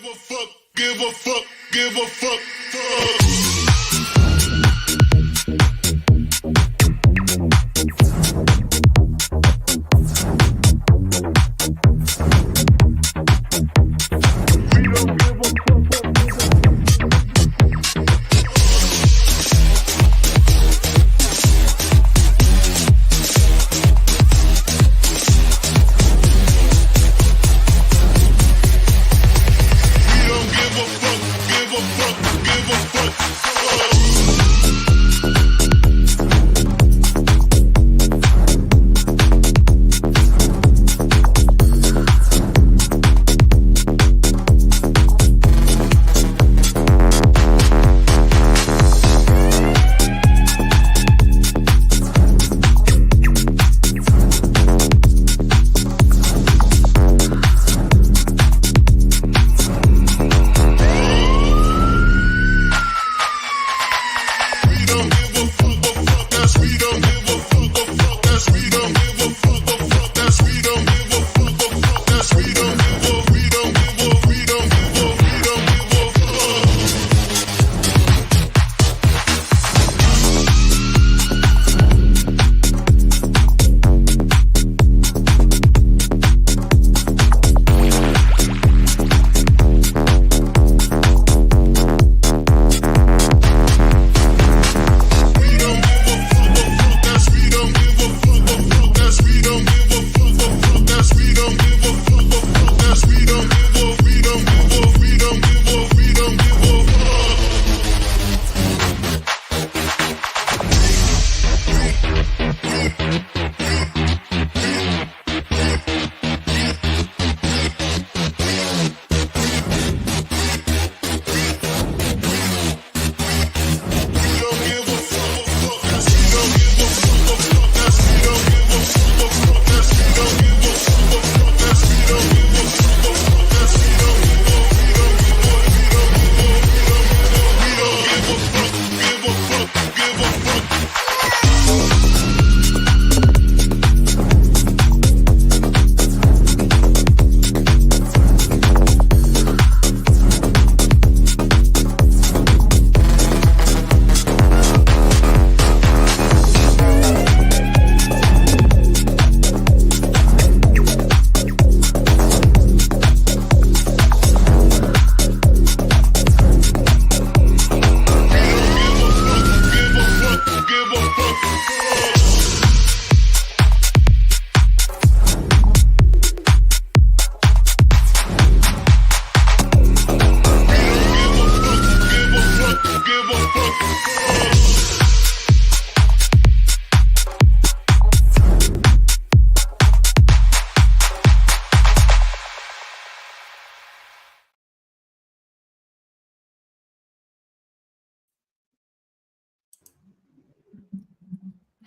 Give a fuck, give a fuck, give a fuck, fuck.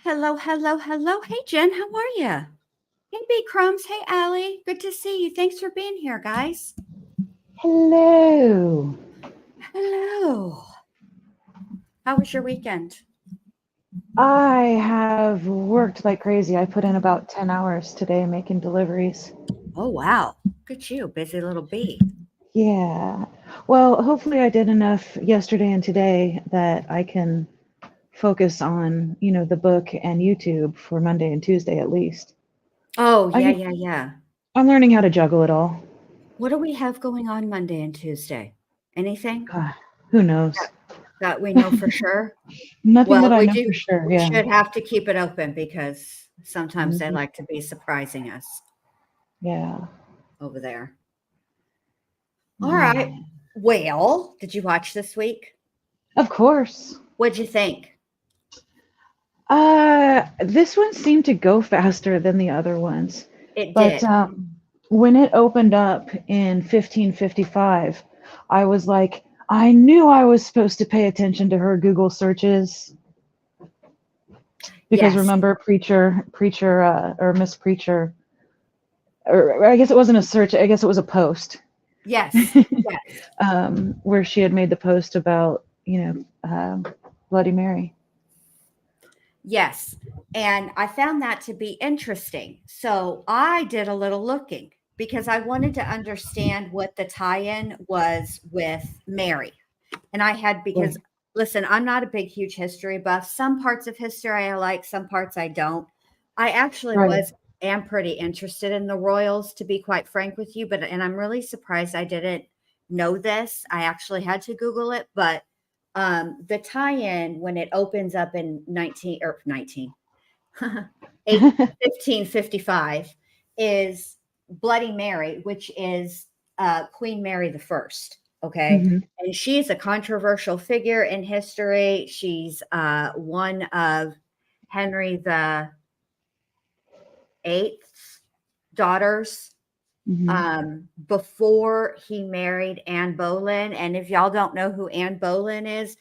Hello, hello, hello. Hey, Jen, how are you? Hey, B Crumbs. Hey, Allie. Good to see you. Thanks for being here, guys. Hello. Hello. How was your weekend? I have worked like crazy. I put in about 10 hours today making deliveries. Oh, wow. Look at you, busy little bee. Yeah. Well, hopefully I did enough yesterday and today that I can focus on, the book and YouTube for Monday and Tuesday at least. Oh, yeah. I'm learning how to juggle it all. What do we have going on Monday and Tuesday? Anything? God, who knows? That we know for sure? Nothing that I we know for sure. We Yeah. should have to keep it open because sometimes they Mhm. like to be surprising us Yeah. over there. Yeah. All right. Well, did you watch this week? Of course. What'd you think? This one seemed to go faster than the other ones. It But did. when it opened up in 1555, I was like, I knew I was supposed to pay attention to her Google searches. Because Yes. remember, preacher, or Miss Preacher, or I guess it wasn't a search, I guess it was a post. Yes. Where she had made the post about, Bloody Mary. Yes. And I found that to be interesting. So I did a little looking because I wanted to understand what the tie-in was with Mary. And I had, because Right. listen, I'm not a big, huge history buff. Some parts of history I like, some parts I don't. I actually Right. am pretty interested in the royals, to be quite frank with you, and I'm really surprised I didn't know this. I actually had to Google it, but the tie-in when it opens up in 1555 is Bloody Mary, which is Queen Mary the First. Okay. Hmm. And she's a controversial figure in history. She's one of Henry the Eighth's daughters Hmm. before he married Anne Boleyn. And if y'all don't know who Anne Boleyn is,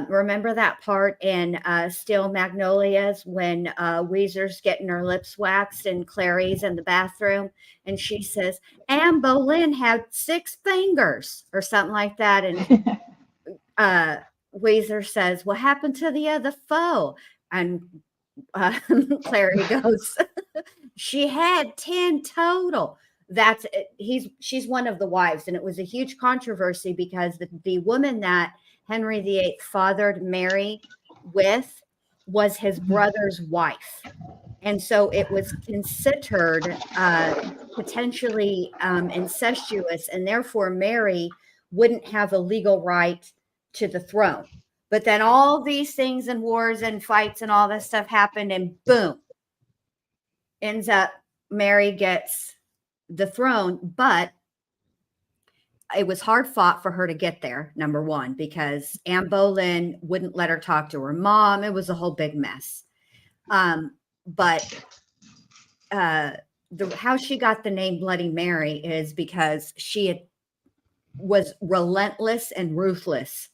remember that part in Steel Magnolias when Weezer's getting her lips waxed and Clary's in the bathroom and she says, Anne Boleyn had 6 fingers or something like that. And uh, Weezer says, what happened to the other foe? And Clary goes, she had 10 total. That's she's one of the wives, and it was a huge controversy because the woman that Henry VIII fathered Mary with was his brother's wife. And so it was considered potentially incestuous, and therefore Mary wouldn't have a legal right to the throne. But then all these things and wars and fights and all this stuff happened, and boom, ends up Mary gets the throne. But it was hard fought for her to get there, number one, because Anne Boleyn wouldn't let her talk to her mom. It was a whole big mess. But how she got the name Bloody Mary is because was relentless and ruthless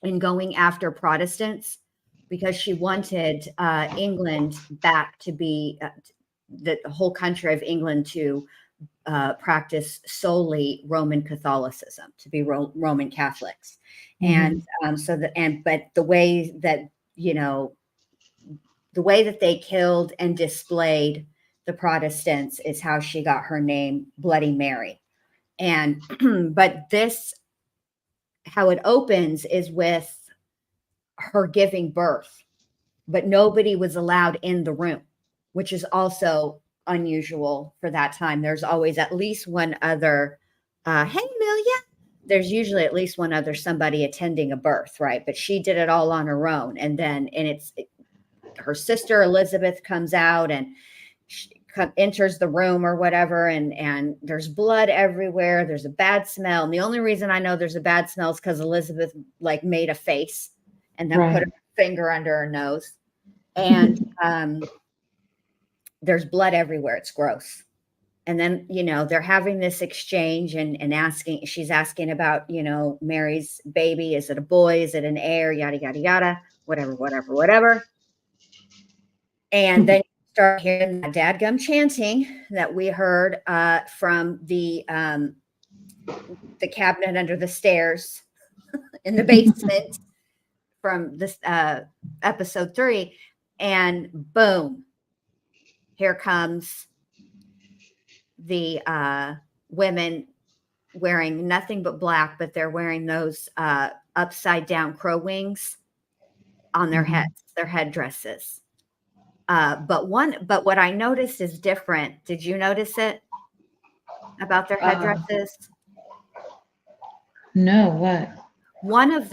in going after Protestants, because she wanted England back to be the whole country of England to practice solely Roman Catholicism, to be Roman Catholics. And but the way that, the way that they killed and displayed the Protestants is how she got her name Bloody Mary. And but this, how it opens is with her giving birth, but nobody was allowed in the room, which is also unusual for that time. There's always at least one other, hey, Amelia. There's usually at least one other somebody attending a birth, right? But she did it all on her own. And then, her sister Elizabeth comes out and she enters the room or whatever, and there's blood everywhere. There's a bad smell. And the only reason I know there's a bad smell is because Elizabeth like made a face and then put her finger under her nose. And there's blood everywhere. It's gross. And then, they're having this exchange and she's asking about, Mary's baby. Is it a boy? Is it an heir? Yada, yada, yada, whatever. And then you start hearing that dadgum chanting that we heard from the cabinet under the stairs in the basement from this episode 3. And boom, here comes the women wearing nothing but black, but they're wearing those upside down crow wings on their heads, their headdresses. But what I noticed is different. Did you notice it about their headdresses? No, what? One of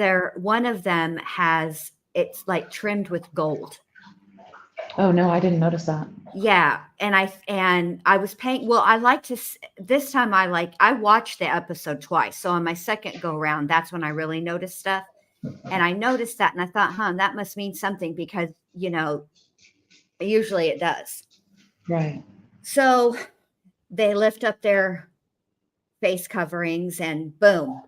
them has, it's like trimmed with gold. Oh no, I didn't notice that. Yeah, and I was paying. Well, I like to this time. I watched the episode twice, so on my second go around, that's when I really noticed stuff. And I noticed that, and I thought, that must mean something, because usually it does. Right. So they lift up their face coverings, and boom,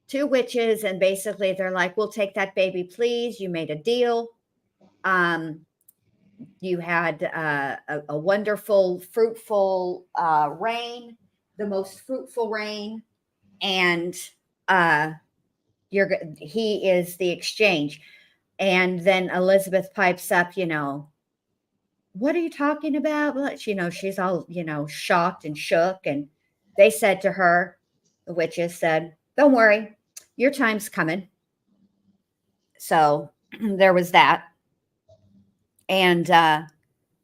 2 witches, and basically they're like, "We'll take that baby, please. You made a deal. You had a wonderful, fruitful reign, the most fruitful reign, and he is the exchange." And then Elizabeth pipes up, what are you talking about? Well, she's all, shocked and shook. And they said to her, the witches said, don't worry, your time's coming. So there was that. And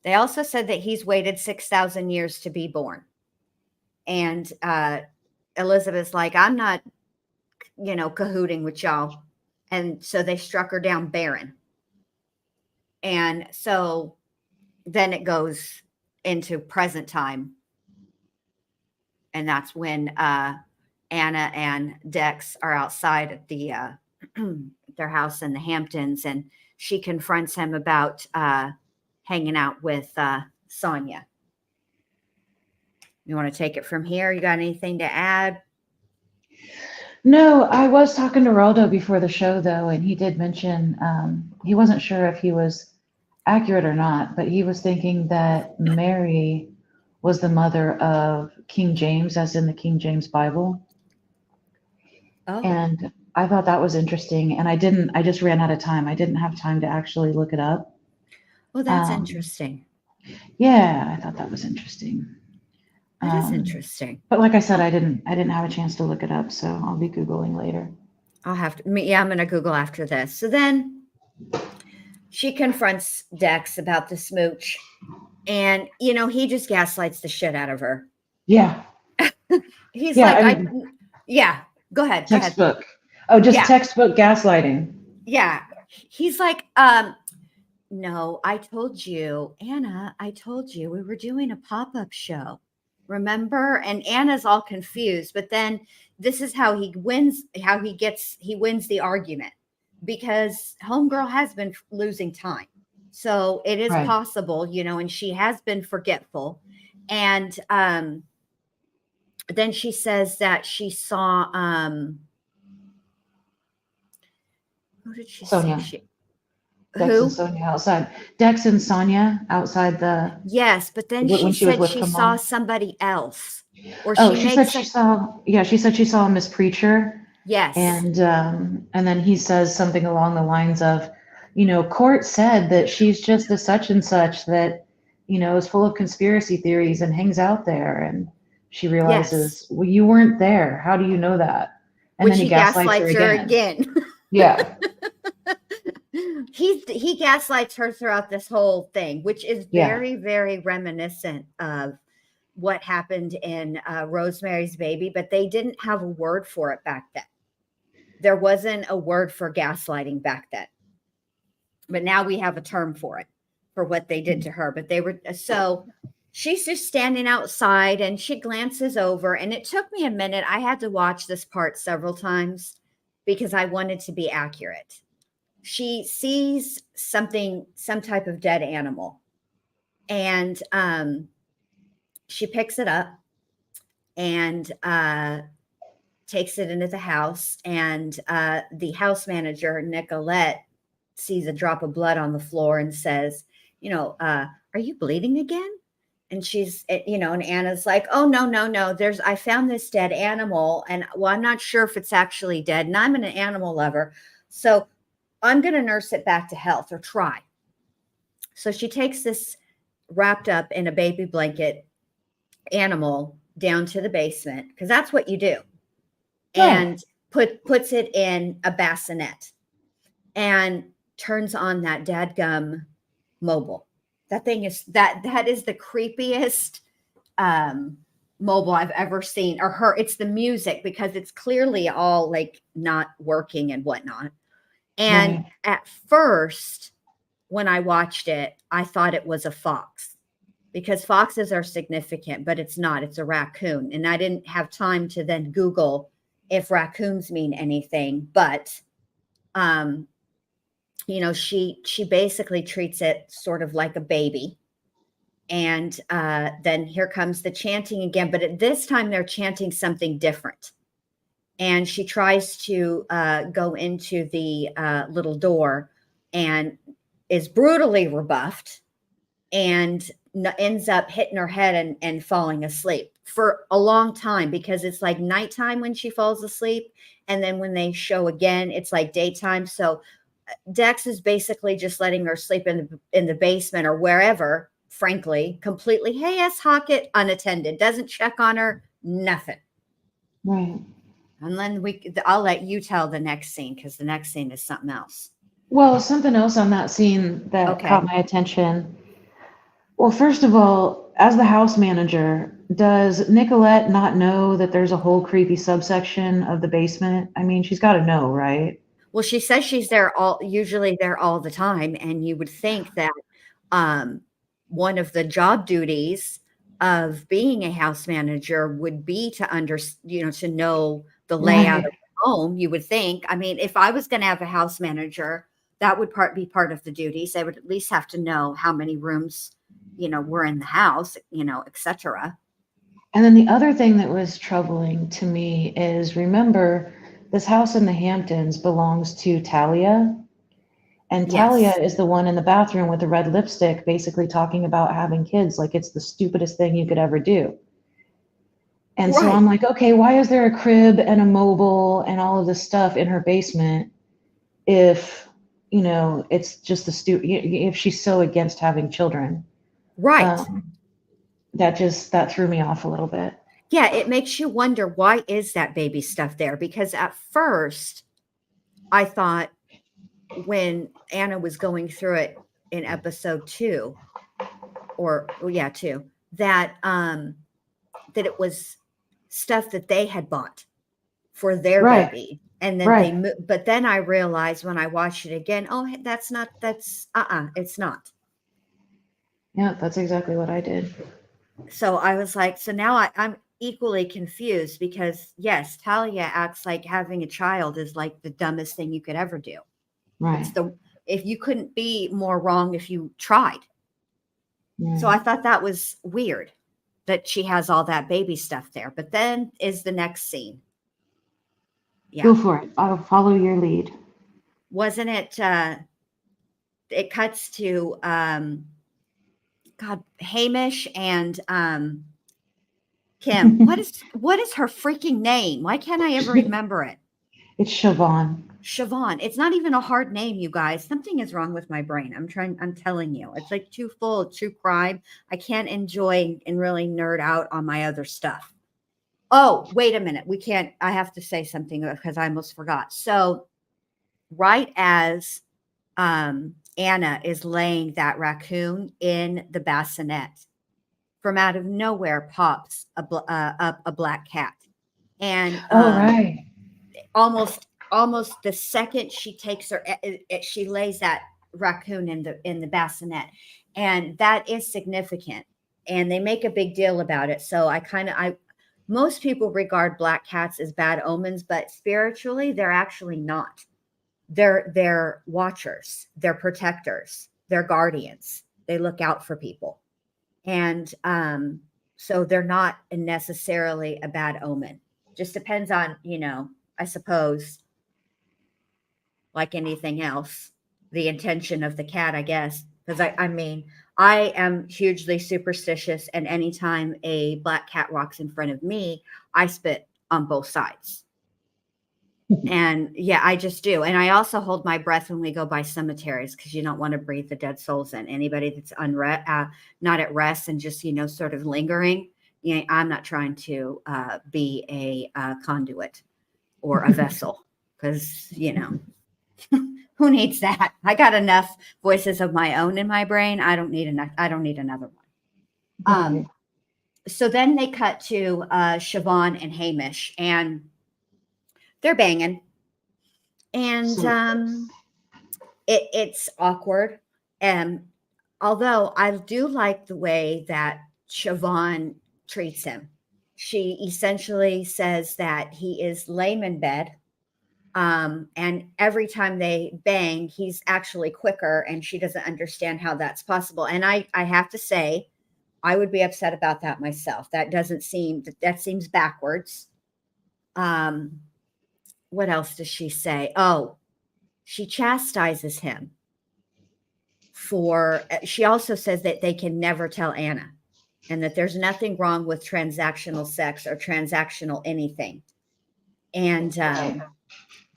they also said that he's waited 6,000 years to be born. And Elizabeth's like, I'm not, cahooting with y'all. And so they struck her down barren. And so then it goes into present time. And that's when Anna and Dex are outside at the their house in the Hamptons, and she confronts him about hanging out with Sonia. You want to take it from here? You got anything to add? No, I was talking to Raldo before the show, though, and he did mention he wasn't sure if he was accurate or not, but he was thinking that Mary was the mother of King James, as in the King James Bible. Oh, And I thought that was interesting, and I just ran out of time. I didn't have time to actually look it up. well, that's interesting. Yeah, I thought that was interesting. That is interesting. But like I said, I didn't have a chance to look it up, so I'll be Googling later. I'll have to, yeah, I'm going to Google after this. So then she confronts Dex about the smooch, and, he just gaslights the shit out of her. Yeah. He's Yeah, like, I mean, yeah, go ahead. textbook. Oh, just Yeah. textbook gaslighting. Yeah. He's like, no, I told you, Anna, I told you we were doing a pop-up show. Remember? And Anna's all confused, but then this is how he wins, he wins the argument, because homegirl has been losing time. So it is Right. possible, and she has been forgetful. And then she says that she saw who did she Sonia. say? Dex Who? and Sonia outside. Dex and Sonia outside the. Yes, but then When she she was said with she Kamal. saw somebody else, or Oh, she she said makes she saw. Yeah, she said she saw Miss Preacher, yes, and then he says something along the lines of, Court said that she's just a such and such that, is full of conspiracy theories and hangs out there, and she realizes, well, you weren't there. How do you know that? And which then he gaslights her again. Yeah. He gaslights her throughout this whole thing, which is Yeah. very, very reminiscent of what happened in Rosemary's Baby, but they didn't have a word for it back then. There wasn't a word for gaslighting back then, but now we have a term for it, for what they did to her. But they were, so she's just standing outside and she glances over, and it took me a minute. I had to watch this part several times because I wanted to be accurate. She sees something, some type of dead animal, and she picks it up and takes it into the house. And the house manager, Nicolette, sees a drop of blood on the floor and says, are you bleeding again? And she's, and Anna's like, oh, no. I found this dead animal, and well, I'm not sure if it's actually dead. And I'm an animal lover, so I'm going to nurse it back to health, or try. So she takes this wrapped up in a baby blanket animal down to the basement, because that's what you do. And puts it in a bassinet and turns on that dadgum mobile. That thing is that is the creepiest mobile I've ever seen or heard. It's the music, because it's clearly all like not working and whatnot. And at first, when I watched it, I thought it was a fox, because foxes are significant, but it's not. It's a raccoon. And I didn't have time to then Google if raccoons mean anything. But, she basically treats it sort of like a baby. And then here comes the chanting again. But at this time, they're chanting something different. And she tries to go into the little door and is brutally rebuffed, and ends up hitting her head and falling asleep for a long time, because it's like nighttime when she falls asleep. And then when they show again, it's like daytime. So Dex is basically just letting her sleep in the basement or wherever frankly, completely, hey, yes, Hockett, unattended, doesn't check on her, nothing. Right. And then I'll let you tell the next scene because the next scene is something else. Well, something else on that scene that Okay. caught my attention. Well, first of all, as the house manager, does Nicolette not know that there's a whole creepy subsection of the basement? I mean, she's got to know, right? Well, she says she's usually there all the time. And you would think that um, one of the job duties of being a house manager would be to know the layout of Right. the home. You would think. I mean, if I was going to have a house manager, that would be part of the duties. They would at least have to know how many rooms, were in the house, etc. And then the other thing that was troubling to me is, remember, this house in the Hamptons belongs to Talia. And Talia Yes. is the one in the bathroom with the red lipstick, basically talking about having kids like it's the stupidest thing you could ever do. And so Right. I'm like, okay, why is there a crib and a mobile and all of this stuff in her basement if, it's just if she's so against having children? Right. Um, that threw me off a little bit. Yeah, it makes you wonder, why is that baby stuff there? Because at first I thought, when Anna was going through it in episode 2, yeah, 2, that it was stuff that they had bought for their Right, baby. And then right. but then I realized when I watched it again, oh, it's not. Yeah, that's exactly what I did. So I was like, so now I'm equally confused, because yes, Talia acts like having a child is like the dumbest thing you could ever do. Right, If you couldn't be more wrong if you tried. So I right. thought that was weird that she has all that baby stuff there. But then is the next scene. Go Yeah. for it. I'll follow your lead. Wasn't it it cuts to God, Hamish and Kim. What is her freaking name? Why can't I ever remember it? It's Siobhan. Siobhan. It's not even a hard name, you guys. Something is wrong with my brain. I'm telling you. It's like too full of true crime. I can't enjoy and really nerd out on my other stuff. Oh, wait a minute. I have to say something because I almost forgot. So, right as Anna is laying that raccoon in the bassinet, from out of nowhere pops up a black cat. And Oh, right. almost the second she takes her, she lays that raccoon in the bassinet, and that is significant. And they make a big deal about it. So I most people regard black cats as bad omens, but spiritually, they're actually not. They're watchers, they're protectors, they're guardians. They look out for people, and so they're not necessarily a bad omen. Just depends on, I suppose, like anything else, the intention of the cat, I guess. Because I mean, I am hugely superstitious, and anytime a black cat walks in front of me, I spit on both sides. And yeah, I just do. And I also hold my breath when we go by cemeteries, because you don't want to breathe the dead souls in. Anybody that's not at rest and just, sort of lingering. I'm not trying to be a conduit or a vessel, because, who needs that? I got enough voices of my own in my brain. I don't need another one. Right. So then they cut to Siobhan and Hamish, and they're banging. And So, it's awkward. And although I do like the way that Siobhan treats him, she essentially says that he is lame in bed. And every time they bang, he's actually quicker, and she doesn't understand how that's possible. And I have to say, I would be upset about that myself. That seems backwards. Um, what else does she say? Oh, she chastises him she also says that they can never tell Anna, and that there's nothing wrong with transactional sex or transactional anything. And right.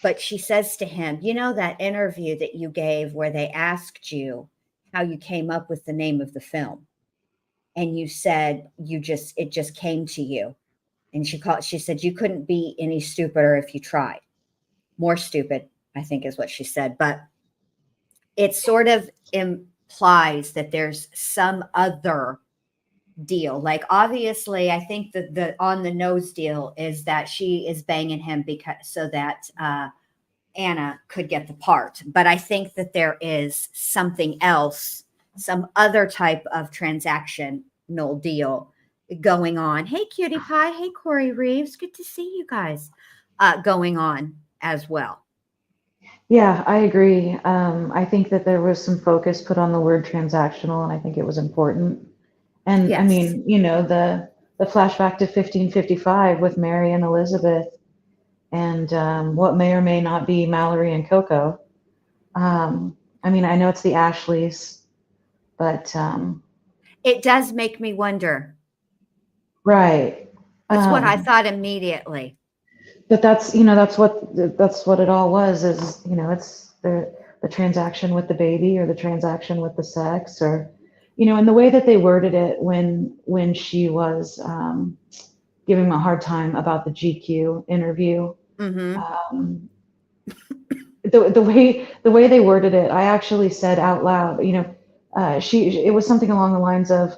but she says to him, that interview that you gave where they asked you how you came up with the name of the film. and you said it just came to you. And she said you couldn't be any stupider if you tried. More stupid, I think is what she said. But it sort of implies that there's some other deal. Like, obviously, I think that the on the nose deal is that she is banging him because so that Anna could get the part. But I think that there is something else, some other type of transactional deal going on. Hey, Cutie Pie. Hey, Corey Reeves. Good to see you guys going on as well. Yeah, I agree. I think that there was some focus put on the word transactional, and I think it was important. And I Yes. mean, the flashback to 1555 with Mary and Elizabeth, and what may or may not be Mallory and Coco. I mean, I know it's the Ashleys, but It does make me wonder. right. That's what I thought immediately. But that's what it all was, is, it's the transaction with the baby, or the transaction with the sex, or, and the way that they worded it when she was giving him a hard time about the GQ interview. Mm-hmm. The way they worded it, I actually said out loud, it was something along the lines of,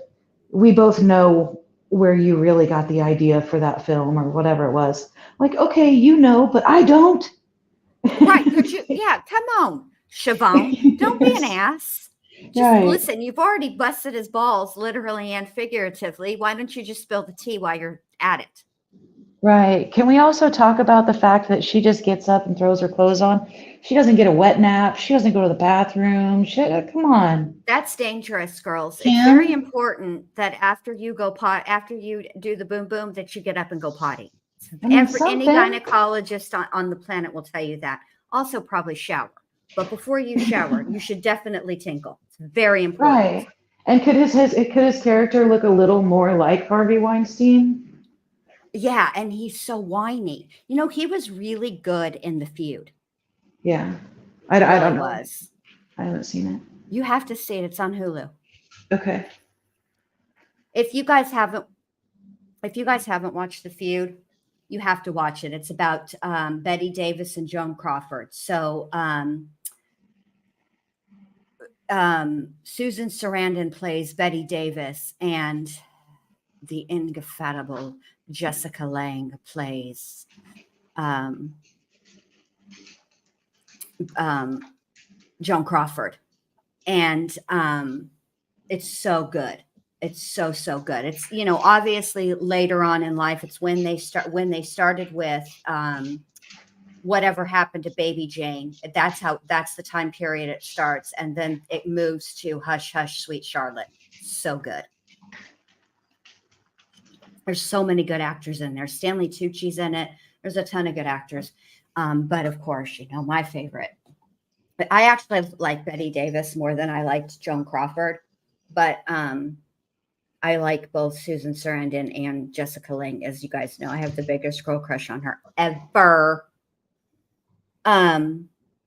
"We both know where you really got the idea for that film," or whatever it was. Like, okay, but I don't. Right. Could you? Yeah. Come on, Siobhan. Don't be an ass. Just Right, listen. You've already busted his balls, literally and figuratively. Why don't you just spill the tea while you're at it? right. Can we also talk about the fact that she just gets up and throws her clothes on? She doesn't get a wet nap. She doesn't go to the bathroom. Come on, That's dangerous, girls. It's very Kim. important that after you do the boom boom, that you get up and go potty. I mean, Any something. gynecologist on the planet will tell you that. Also, probably shower. But before you shower, you should definitely tinkle. It's very important. Right. And could his character look a little more like Harvey Weinstein? Yeah, and he's so whiny. He was really good in The Feud. Yeah. He I really don't know. was. I haven't seen it. You have to see it. It's on Hulu. Okay. If you guys haven't watched The Feud, you have to watch it. It's about Betty Davis and Joan Crawford. So Susan Sarandon plays Betty Davis, and the indefatigable Jessica Lange plays Joan Crawford. And it's so good. It's so good. It's, obviously later on in life, it's when they started with whatever happened to Baby Jane. That's the time period it starts. And then it moves to Hush, Hush, Sweet Charlotte. So good. There's so many good actors in there. Stanley Tucci's in it. There's a ton of good actors. But of course, my favorite. But I actually like Betty Davis more than I liked Joan Crawford. But I like both Susan Sarandon and Jessica Lange. As you guys know, I have the biggest girl crush on her ever.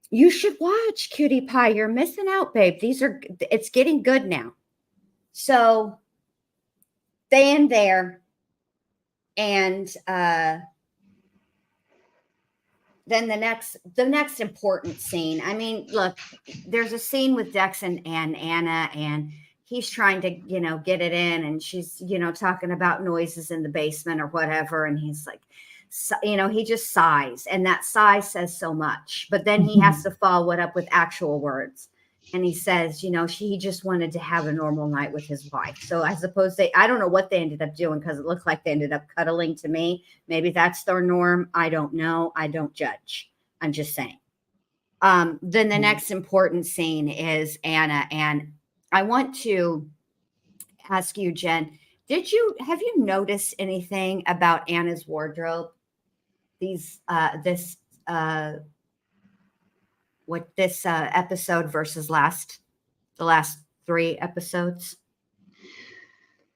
You should watch Cutie Pie. You're missing out, babe. It's getting good now. So stay in there. And then the next important scene. I mean, look, there's a scene with Dex and Anna, and he's trying to, get it in, and she's, talking about noises in the basement or whatever. And he's like, he just sighs, and that sigh says so much. But then he has to follow it up with actual words. And he says, he just wanted to have a normal night with his wife. So I suppose I don't know what they ended up doing, because it looked like they ended up cuddling to me. Maybe that's their norm. I don't know. I don't judge. I'm just saying. Then the next important scene is Anna. And I want to ask you, Jen, have you noticed anything about Anna's wardrobe? This episode versus the last 3 episodes?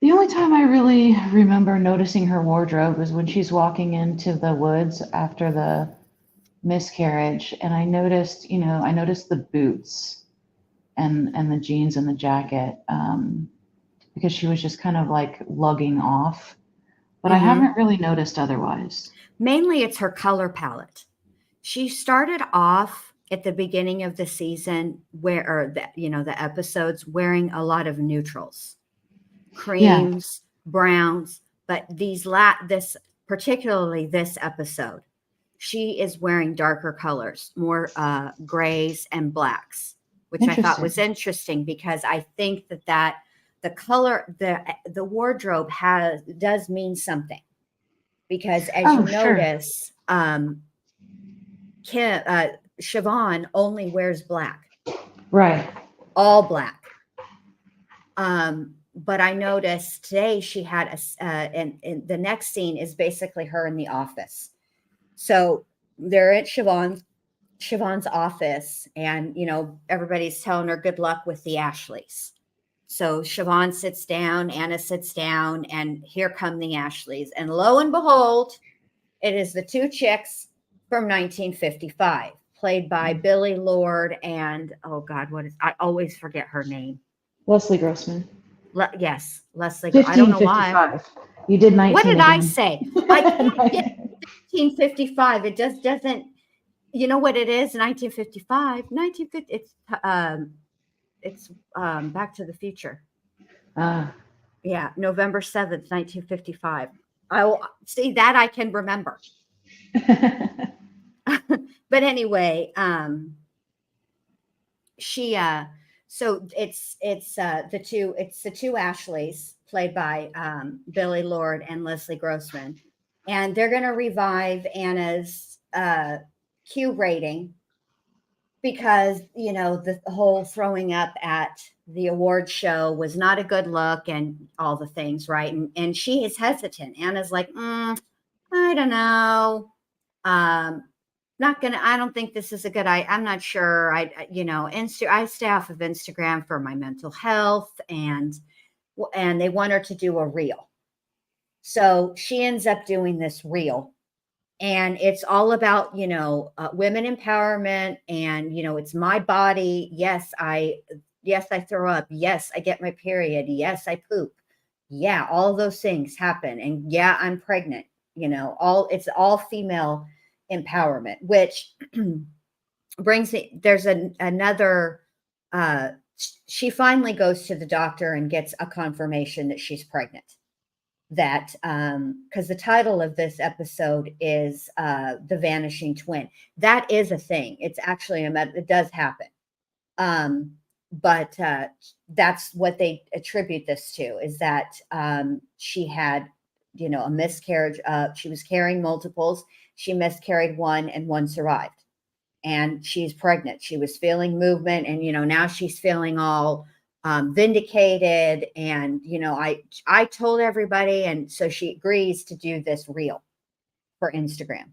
The only time I really remember noticing her wardrobe was when she's walking into the woods after the miscarriage, and I noticed the boots and the jeans and the jacket. because she was just kind of like lugging off. But I Mhm. haven't really noticed otherwise. Mainly it's her color palette. She started off at the beginning of the season the episodes wearing a lot of neutrals, Yeah, creams, browns, but this particularly this episode, she is wearing darker colors, more grays and blacks, which I thought was interesting. interesting because I think that the color, the wardrobe does mean something, because as you Oh, sure. notice, Siobhan only wears black, Right. all black. But I noticed today she had and the next scene is basically her in the office. So they're at Siobhan's office, and everybody's telling her good luck with the Ashleys. So Siobhan sits down, Anna sits down, and here come the Ashleys. And lo and behold, it is the two chicks from 1955, played by Billy Lord and, oh God, I always forget her name. Leslie Grossman. Yes, Leslie. I don't know why. 1555. You did What 19 did I again. say? I can't get 1955. It just doesn't. You know what it is? 1955. 1950. It's Back to the Future. Ah. Yeah, November 7th, 1955. I see that I can remember. But anyway, she so it's the two Ashleys, played by Billy Lord and Leslie Grossman, and they're going to revive Anna's Q rating, because the whole throwing up at the award show was not a good look and all the things, right? And she is hesitant. Anna's like, I don't know. Not gonna. I don't think this is a good. I'm not sure. I stay off of Instagram for my mental health, and they want her to do a reel. So she ends up doing this reel, and it's all about women empowerment, and it's my body. Yes, I throw up. Yes, I get my period. Yes, I poop. Yeah, all those things happen, and yeah, I'm pregnant. It's all female empowerment, which brings it. There's another. She finally goes to the doctor and gets a confirmation that she's pregnant. That because the title of this episode is the vanishing twin. That is a thing. It's actually it does happen. But that's what they attribute this to, is that she had a miscarriage. She was carrying multiples. She miscarried one, and one survived, and she's pregnant. She was feeling movement, and now she's feeling all vindicated. And I told everybody, and so she agrees to do this reel for Instagram.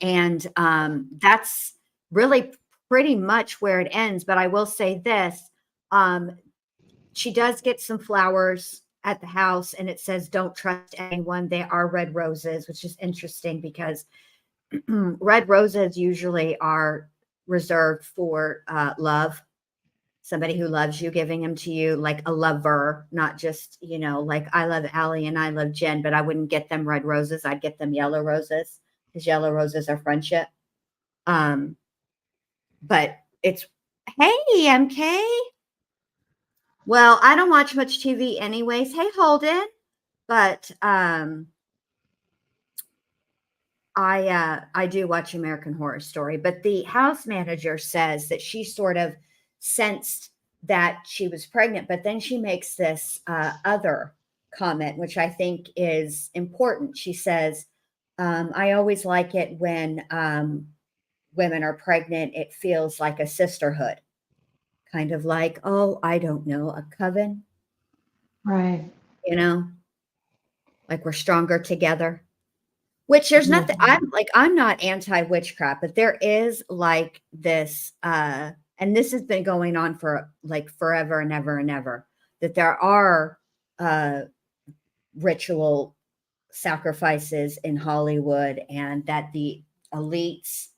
And that's really pretty much where it ends. But I will say this: she does get some flowers at the house, and it says, "Don't trust anyone. They are red roses," which is interesting because red roses usually are reserved for love, somebody who loves you, giving them to you, like a lover, not just like I love Allie and I love Jen, but I wouldn't get them red roses. I'd get them yellow roses, because yellow roses are friendship. But it's, hey, MK. Well, I don't watch much TV anyways. Hey, Holden. But I do watch American Horror Story, but the house manager says that she sort of sensed that she was pregnant, but then she makes this other comment, which I think is important. She says, "I always like it when women are pregnant. It feels like a sisterhood, kind of like, oh, I don't know, a coven, Right. you know, like we're stronger together." Which there's Yeah. nothing, I'm not anti-witchcraft, but there is like this, and this has been going on for like forever and ever and ever, that there are ritual sacrifices in Hollywood, and that the elites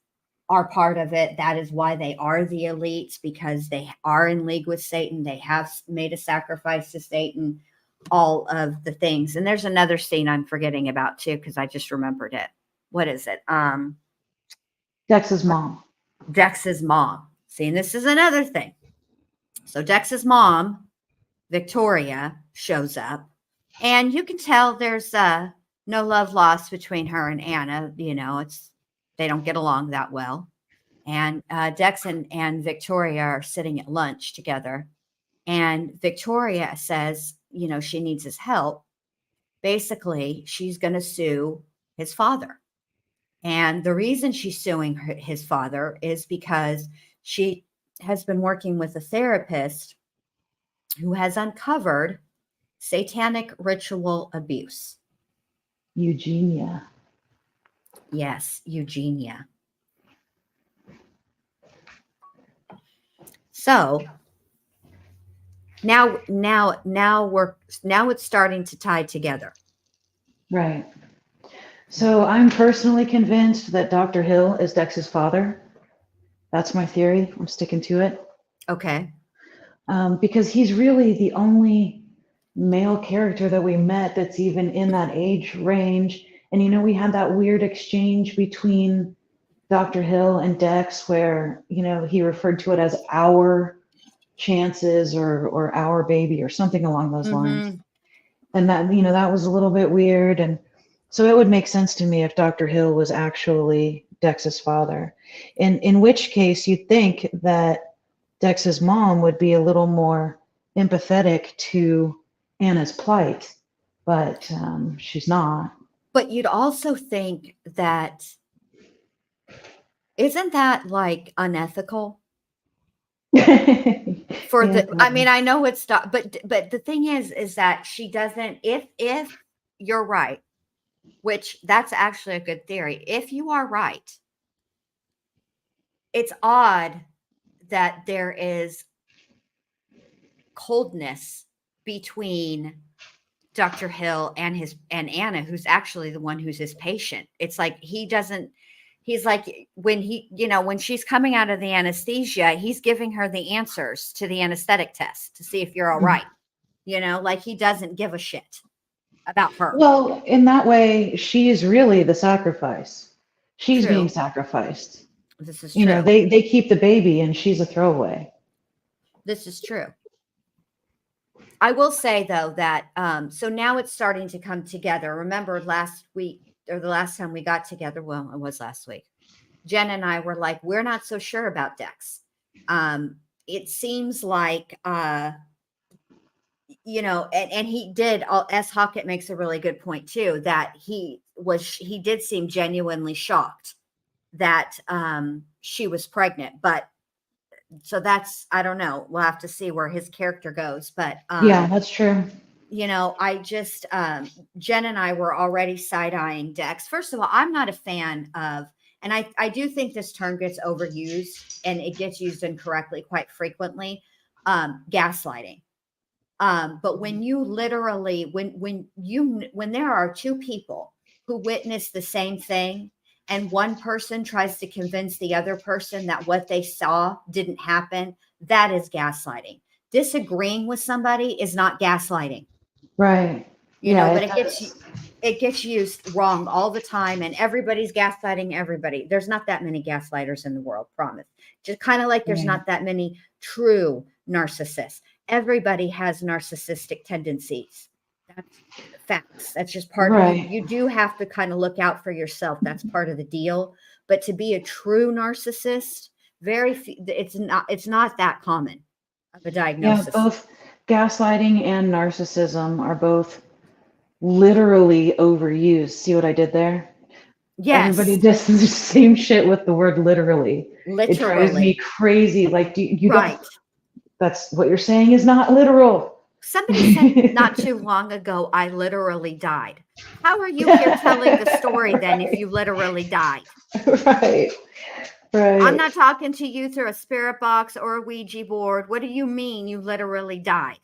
are part of it. That is why they are the elites, because they are in league with Satan. They have made a sacrifice to Satan, all of the things. And there's another scene I'm forgetting about too, because I just remembered it. What is it? Dex's mom. Dex's mom. See, and this is another thing. So Dex's mom, Victoria, shows up, and you can tell there's no love lost between her and Anna. You know, they don't get along that well. And Dex and Victoria are sitting at lunch together. And Victoria says, you know, she needs his help. Basically, she's going to sue his father. And the reason she's suing his father is because she has been working with a therapist who has uncovered satanic ritual abuse. Eugenia. Yes, Eugenia. So now it's starting to tie together. Right. So I'm personally convinced that Dr. Hill is Dex's father. That's my theory. I'm sticking to it. Okay. Because he's really the only male character that we met that's even in that age range. And, you know, we had that weird exchange between Dr. Hill and Dex where, you know, he referred to it as our chances or our baby or something along those lines. And that, you know, that was a little bit weird. And so it would make sense to me if Dr. Hill was actually Dex's father. In which case you'd think that Dex's mom would be a little more empathetic to Anna's plight, but she's not. But you'd also think that, isn't that like unethical? For the, I mean, I know it's not, but the thing is that she doesn't, if you're right, which that's actually a good theory. If you are right, it's odd that there is coldness between Dr. Hill and Anna, who's actually the one who's his patient. It's like he's like when she's coming out of the anesthesia, he's giving her the answers to the anesthetic test to see if you're all right. You know, like he doesn't give a shit about her. Well, in that way, she is really the sacrifice. She's True. being sacrificed. This is true. You know, they keep the baby and she's a throwaway. This is true. I will say though that so now it's starting to come together. Remember last week or the last time we got together, well, it was last week. Jen and I were like, we're not so sure about Dex. It seems like you know, and he did. S. Hockett makes a really good point too, that he did seem genuinely shocked that she was pregnant, but. So that's, I don't know. We'll have to see where his character goes. But yeah, that's true. You know, I just, Jen and I were already side-eyeing Dex. First of all, I'm not a fan of, and I do think this term gets overused and it gets used incorrectly quite frequently, gaslighting. But when you literally, when there are two people who witness the same thing, and one person tries to convince the other person that what they saw didn't happen, that is gaslighting. Disagreeing with somebody is not gaslighting. Right. You know, but it gets used wrong all the time, and everybody's gaslighting everybody. There's not that many gaslighters in the world, promise. Just kind of like there's not that many true narcissists. Everybody has narcissistic tendencies. That's facts. That's just part of it. You do have to kind of look out for yourself. That's part of the deal. But to be a true narcissist, it's not that common of a diagnosis. Yeah, both gaslighting and narcissism are both literally overused. See what I did there? Yes. Everybody does the same shit with the word literally. It drives me crazy. Like, you don't, that's what you're saying is not literal. Somebody said not too long ago, I literally died. How are you here telling the story then if you literally died? Right. I'm not talking to you through a spirit box or a Ouija board. What do you mean you literally died?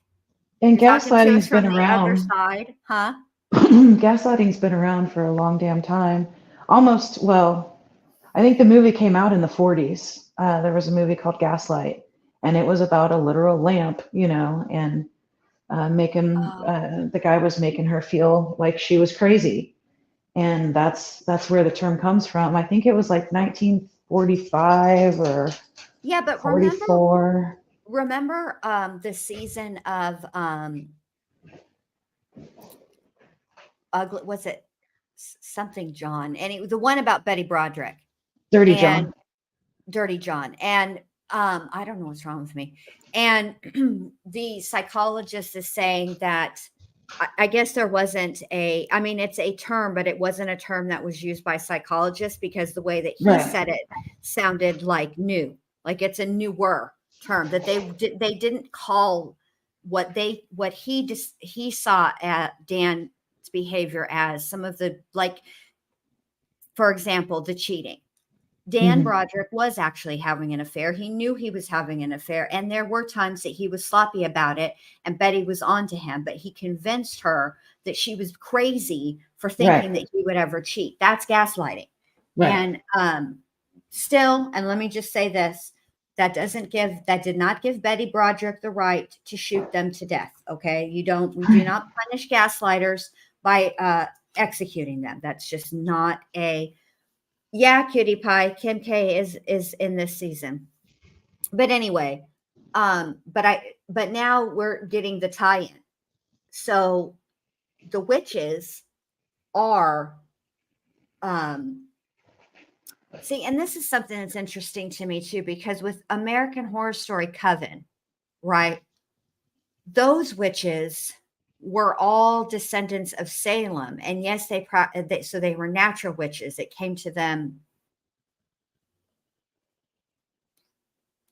And gaslighting's been from around. The other side, huh? Gaslighting's been around for a long damn time. Almost, well, I think the movie came out in the 40s. There was a movie called Gaslight, and it was about a literal lamp, and the guy was making her feel like she was crazy, and that's where the term comes from. I think it was like 1945 or Yeah, but remember 44. remember the season of ugly, was it something John? And the one about Betty Broderick Dirty and John. Dirty John. And I don't know what's wrong with me. And the psychologist is saying that I guess there wasn't I mean, it's a term, but it wasn't a term that was used by psychologists because the way that he Right. said it sounded like new, like it's a newer term that they didn't call what he saw at Dan's behavior as some of the, like, for example, the cheating. Dan Hmm. Broderick was actually having an affair. He knew he was having an affair. And there were times that he was sloppy about it and Betty was on to him, but he convinced her that she was crazy for thinking Right. that he would ever cheat. That's gaslighting. Right. And still, and let me just say this, that did not give Betty Broderick the right to shoot them to death. Okay. We do not punish gaslighters by executing them. That's just not yeah, cutie pie. Kim K is in this season. But anyway, but now we're getting the tie-in. So the witches are see, and this is something that's interesting to me too, because with American Horror Story Coven, right? Those witches were all descendants of Salem, and yes, so they were natural witches. It came to them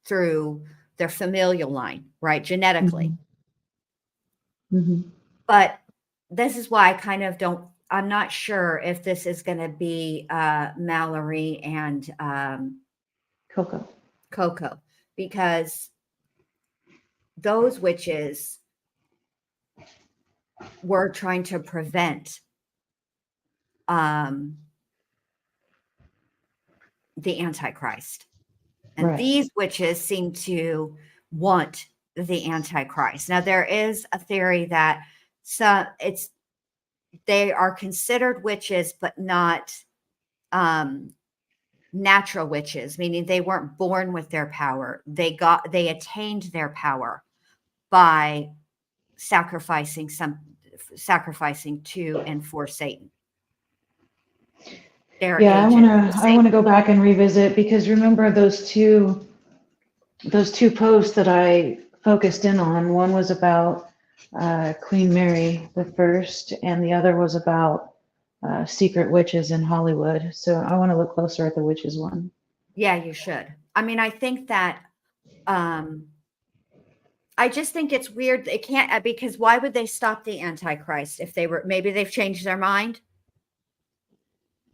through their familial line, right? Genetically. Hmm. But this is why I kind of I'm not sure if this is going to be Mallory and Coco. Coco, because those witches were trying to prevent um, the Antichrist. And Right. these witches seem to want the Antichrist. Now, there is a theory that they are considered witches, but not natural witches, meaning they weren't born with their power. They attained their power by sacrificing to and for Satan. They're Yeah, agents. I wanna go back and revisit, because remember those two posts that I focused in on. One was about Queen Mary the First, and the other was about secret witches in Hollywood. So I want to look closer at the witches one. Yeah, you should. I mean, I think that um I just think it's weird. It can't because why would they stop the Antichrist if maybe they've changed their mind?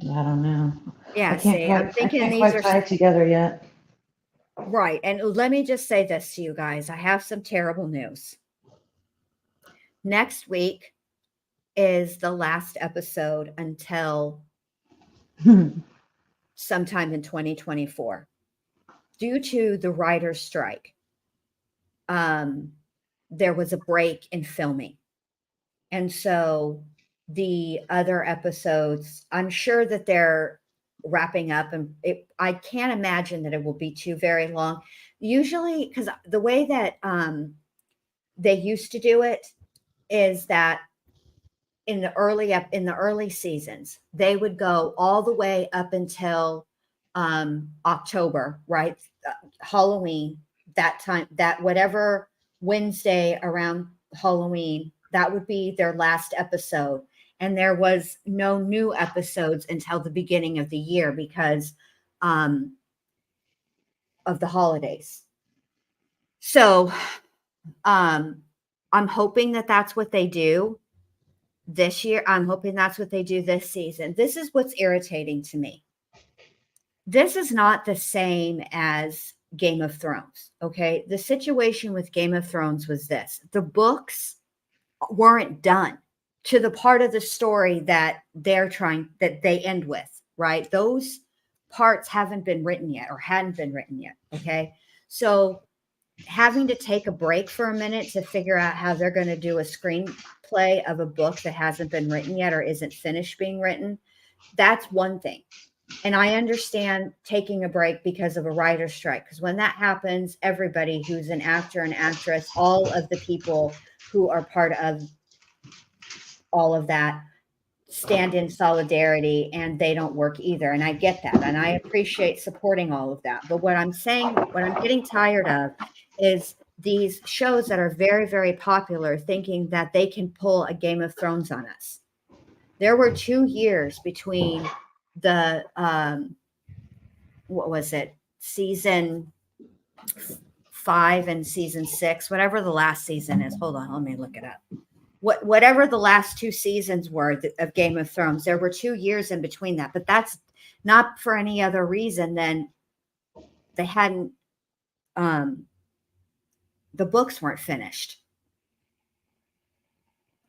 I don't know. Yeah, see, I'm I thinking can't these quite are tie it together yet. right. And let me just say this to you guys. I have some terrible news. Next week is the last episode until sometime in 2024. Due to the writer's strike, there was a break in filming. And so the other episodes, I'm sure that they're wrapping up, and I can't imagine that it will be too very long. Usually, because the way that they used to do it is that in the early seasons, they would go all the way up until October, right? Halloween, that time, that whatever Wednesday around Halloween, that would be their last episode. And there was no new episodes until the beginning of the year because of the holidays. So I'm hoping that that's what they do this year. I'm hoping that's what they do this season. This is what's irritating to me. This is not the same as Game of Thrones. Okay. The situation with Game of Thrones was this: the books weren't done to the part of the story that they end with, right? Those parts haven't been written yet or hadn't been written yet. Okay. So having to take a break for a minute to figure out how they're going to do a screenplay of a book that hasn't been written yet or isn't finished being written, that's one thing. And I understand taking a break because of a writer's strike, because when that happens, everybody who's an actor and actress, all of the people who are part of all of that stand in solidarity, and they don't work either. And I get that. And I appreciate supporting all of that. But what I'm saying, what I'm getting tired of is these shows that are very, very popular thinking that they can pull a Game of Thrones on us. There were 2 years between the, what was it? Season 5 and season 6, whatever the last season is. Hold on, let me look it up. Whatever the last 2 seasons were of Game of Thrones, there were 2 years in between that, but that's not for any other reason than they hadn't, the books weren't finished.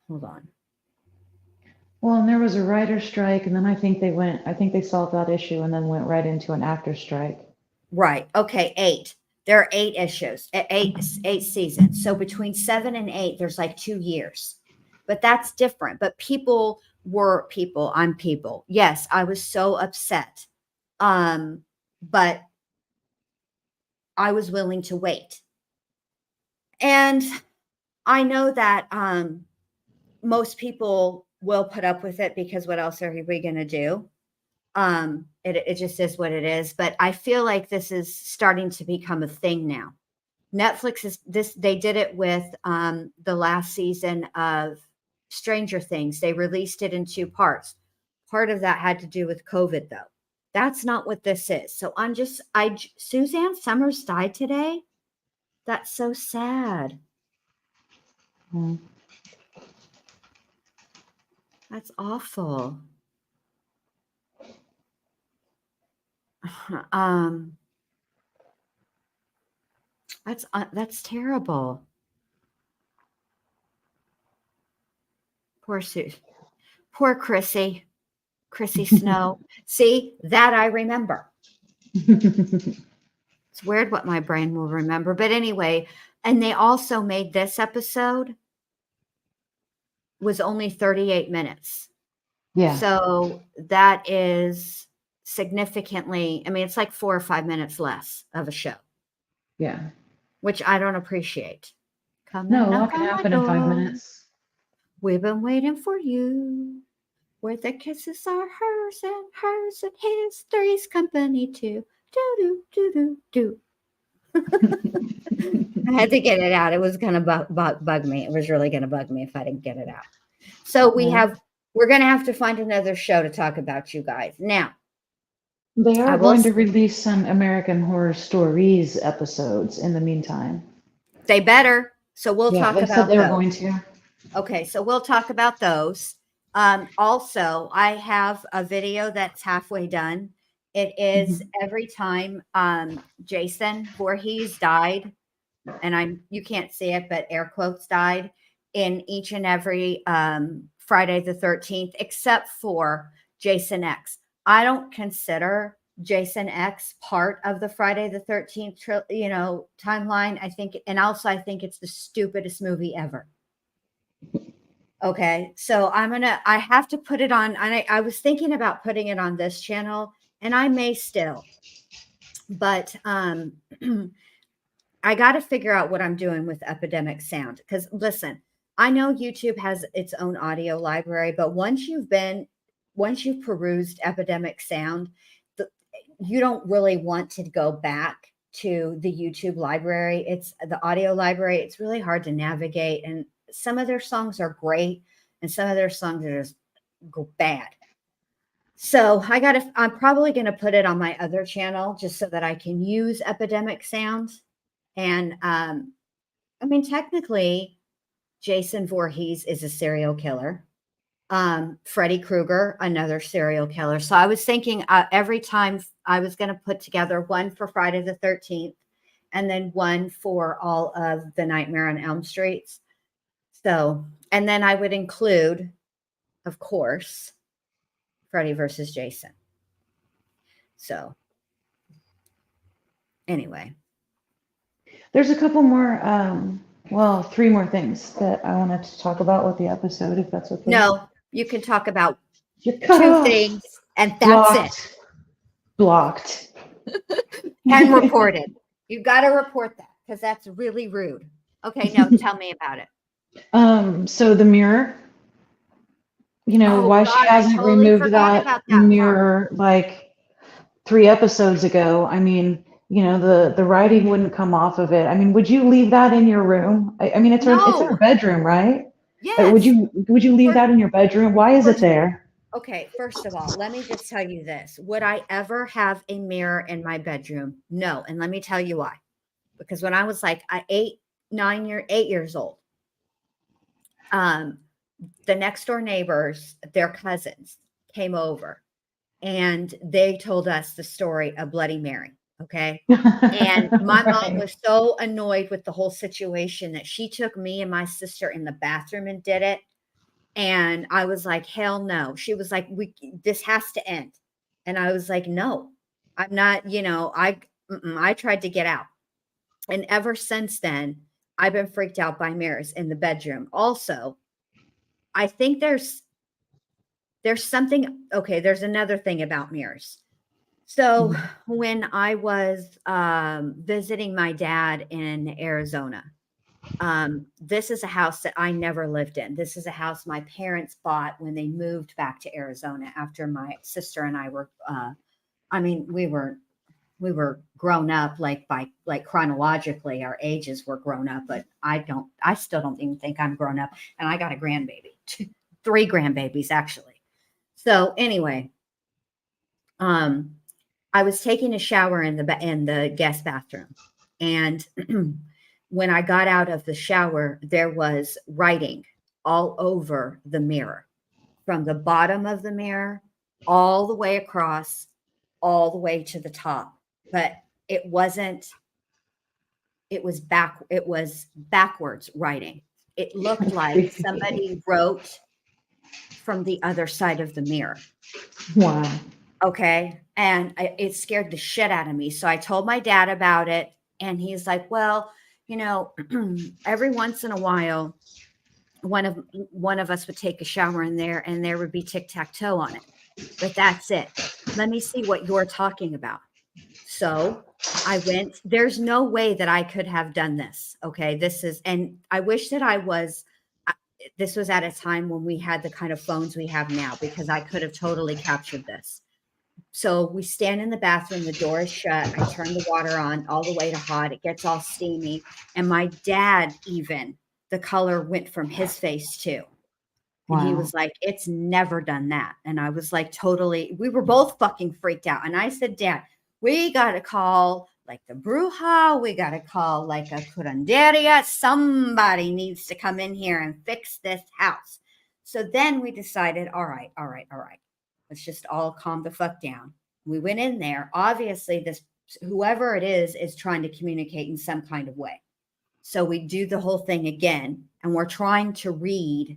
Hold on. Well, and there was a writer's strike, and then I think they solved that issue and then went right into an actor strike. Right. Okay. 8. There are 8 issues, 8 seasons. So between 7 and 8, there's like 2 years. But that's different. But people were people. I'm people. Yes, I was so upset. But I was willing to wait. And I know that most people will put up with it because what else are we going to do? It just is what it is. But I feel like this is starting to become a thing now. Netflix is this, they did it with the last season of Stranger Things. They released it in 2 parts. Part of that had to do with COVID, though. That's not what this is. So Suzanne Summers died today. That's so sad. Mm. That's awful. That's terrible. Poor Sue. Poor Chrissy Snow. See, that I remember. It's weird what my brain will remember. But anyway, and they also made this episode was only 38 minutes. Yeah. So that is significantly, I mean, it's like 4 or 5 minutes less of a show. Yeah. Which I don't appreciate. Come No, and a lot knock can on my happen in 5 door. minutes. We've been waiting for you. Where the kisses are hers and his, Three's Company too. Do do do do do. I had to get it out. It was gonna bug me. It was really gonna bug me if I didn't get it out. So we're gonna have to find another show to talk about, you guys. Now, They I are will. going to release some American Horror Stories episodes in the meantime. They better. So we'll Yeah, talk they said about they were those. going to. Okay, so we'll talk about those. Also, I have a video that's halfway done. It is every time Jason Voorhees died, and you can't see it, but air quotes died in each and every Friday the 13th, except for Jason X. I don't consider Jason X part of the Friday the 13th, timeline. I think it's the stupidest movie ever. Okay, so I have to put it on. I was thinking about putting it on this channel, and I may still, but I got to figure out what I'm doing with Epidemic Sound. Because listen, I know YouTube has its own audio library, but once you've perused Epidemic Sound, you don't really want to go back to the YouTube library. It's the audio library. It's really hard to navigate, and some of their songs are great, and some of their songs are just bad. So I'm probably going to put it on my other channel just so that I can use Epidemic Sound. And I mean, technically, Jason Voorhees is a serial killer. Freddy Krueger, another serial killer. So I was thinking every time I was going to put together one for Friday the 13th and then one for all of the Nightmare on Elm Streets. So, and then I would include, of course, Freddy versus Jason. So anyway. There's a couple more, well, three more things that I wanted to talk about with the episode, if that's okay. No, you can talk about You're cut 2 off. things and that's it. Blocked. And reported. You got to report that because that's really rude. Okay, no, tell me about it. So the mirror, Oh why God, she I hasn't totally removed forgot that about that part. mirror like 3 episodes ago. I mean, the writing wouldn't come off of it. I mean, would you leave that in your room? I mean, it's her No. bedroom, right? Would Yes. you leave that in your bedroom? Why is it First- there? Okay, first of all, let me just tell you this. Would I ever have a mirror in my bedroom? No. And let me tell you why. Because when I was like 8 years old, the next door neighbors, their cousins, came over and they told us the story of Bloody Mary. Okay. And my mom was so annoyed with the whole situation that she took me and my sister in the bathroom and did it. And I was like, hell no. She was like, this has to end. And I was like, no, I'm not, I tried to get out. And ever since then, I've been freaked out by mirrors in the bedroom. Also, I think there's something, okay, there's another thing about mirrors. So when I was visiting my dad in Arizona, this is a house that I never lived in. This is a house my parents bought when they moved back to Arizona after my sister and I were, we were grown up, like chronologically, our ages were grown up, but I still don't even think I'm grown up. And I got a grandbaby, 3 grandbabies actually. So anyway, I was taking a shower in the guest bathroom, and when I got out of the shower, there was writing all over the mirror, from the bottom of the mirror all the way across, all the way to the top. But it wasn't. It was backwards writing. It looked like somebody wrote from the other side of the mirror. Wow. Okay. And it scared the shit out of me. So I told my dad about it. And he's like, well, every once in a while, one of us would take a shower in there and there would be tic-tac-toe on it. But that's it. Let me see what you're talking about. So I went, there's no way that I could have done this. Okay. And I wish that this was at a time when we had the kind of phones we have now, because I could have totally captured this. So we stand in the bathroom, the door is shut. I turn the water on all the way to hot. It gets all steamy. And my dad, even the color went from his face too. And he was like, it's never done that. And I was like, totally, we were both fucking freaked out. And I said, Dad, we got to call like the bruja. We got to call like a curanderia. Somebody needs to come in here and fix this house. So then we decided, all right. Let's just all calm the fuck down. We went in there. Obviously, whoever it is trying to communicate in some kind of way. So we do the whole thing again, and we're trying to read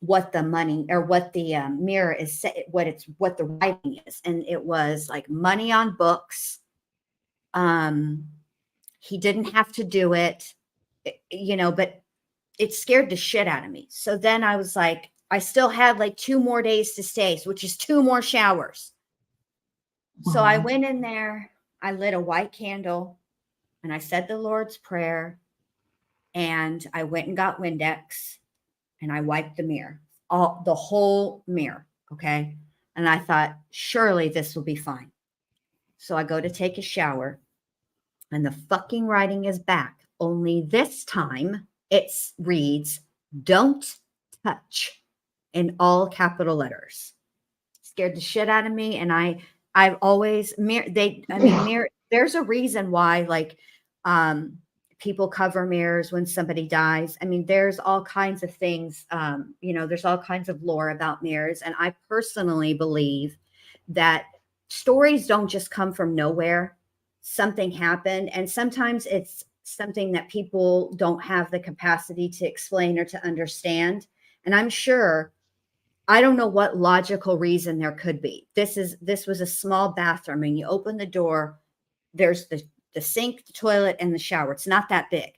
what the money or what the mirror is, what the writing is. And it was like money on books. He didn't have to do it, but it scared the shit out of me. So then I was like, I still had like 2 more days to stay, which is 2 more showers. Wow. So I went in there, I lit a white candle, and I said the Lord's Prayer, and I went and got Windex, and I wiped the mirror, the whole mirror. Okay. And I thought, surely this will be fine. So I go to take a shower, and the fucking writing is back. Only this time it reads, "Don't touch," in all capital letters. Scared the shit out of me. And I've always there's a reason why, like, people cover mirrors when somebody dies. I mean, there's all kinds of things, there's all kinds of lore about mirrors. And I personally believe that stories don't just come from nowhere. Something happened, and sometimes it's something that people don't have the capacity to explain or to understand. And I'm sure I don't know what logical reason there could be. This was a small bathroom, and you open the door, there's the sink, the toilet, and the shower. It's not that big.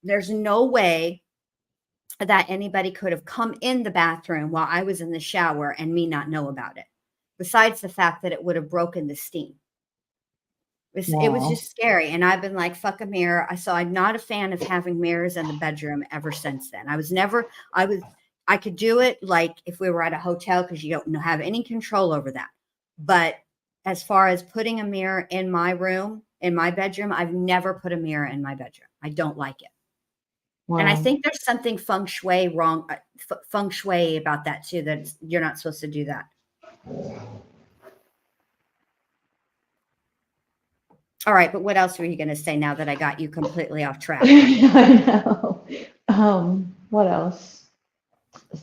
There's no way that anybody could have come in the bathroom while I was in the shower and me not know about it. Besides the fact that it would have broken the steam. It was Wow. just scary. And I've been like, fuck a mirror. So I'm not a fan of having mirrors in the bedroom ever since then. I could do it like if we were at a hotel because you don't have any control over that. But as far as putting a mirror in my room, in my bedroom, I've never put a mirror in my bedroom. I don't like it. Wow. And I think there's something feng shui wrong, feng shui about that too, that you're not supposed to do that. All right, but what else were you going to say now that I got you completely off track? I know. What else?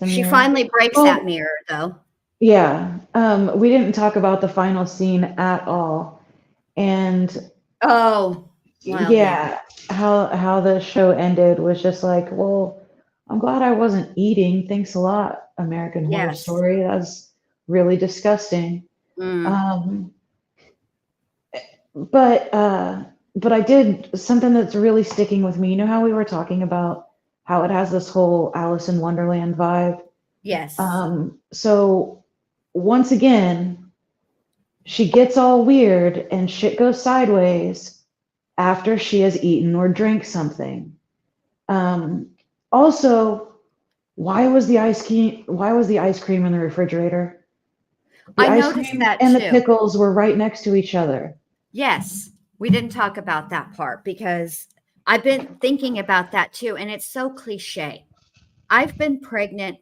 She finally breaks that mirror, though. Yeah. We didn't talk about the final scene at all. And well, yeah, how the show ended was just like, well, I'm glad I wasn't eating. Thanks a lot, American Horror Yes. Story. That's really disgusting. Mm. But I did something that's really sticking with me. You know how we were talking about how it has this whole Alice in Wonderland vibe? Yes. So once again, she gets all weird and shit goes sideways after she has eaten or drank something. Also, why was the ice cream in the refrigerator? The I ice noticed cream that and the too. pickles were right next to each other. Yes, we didn't talk about that part because I've been thinking about that too, and it's so cliche. I've been pregnant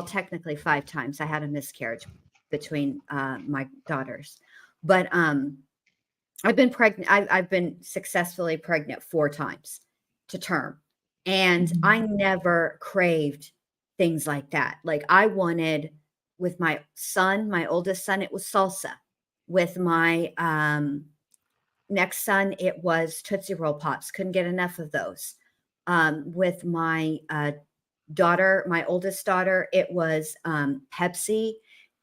technically 5 times. I had a miscarriage between my daughters, but I've been pregnant. I've been successfully pregnant 4 times to term, and I never craved things like that. Like I wanted with my son, my oldest son, it was salsa. With my next son, it was Tootsie Roll Pops. Couldn't get enough of those. With my daughter, my oldest daughter, it was Pepsi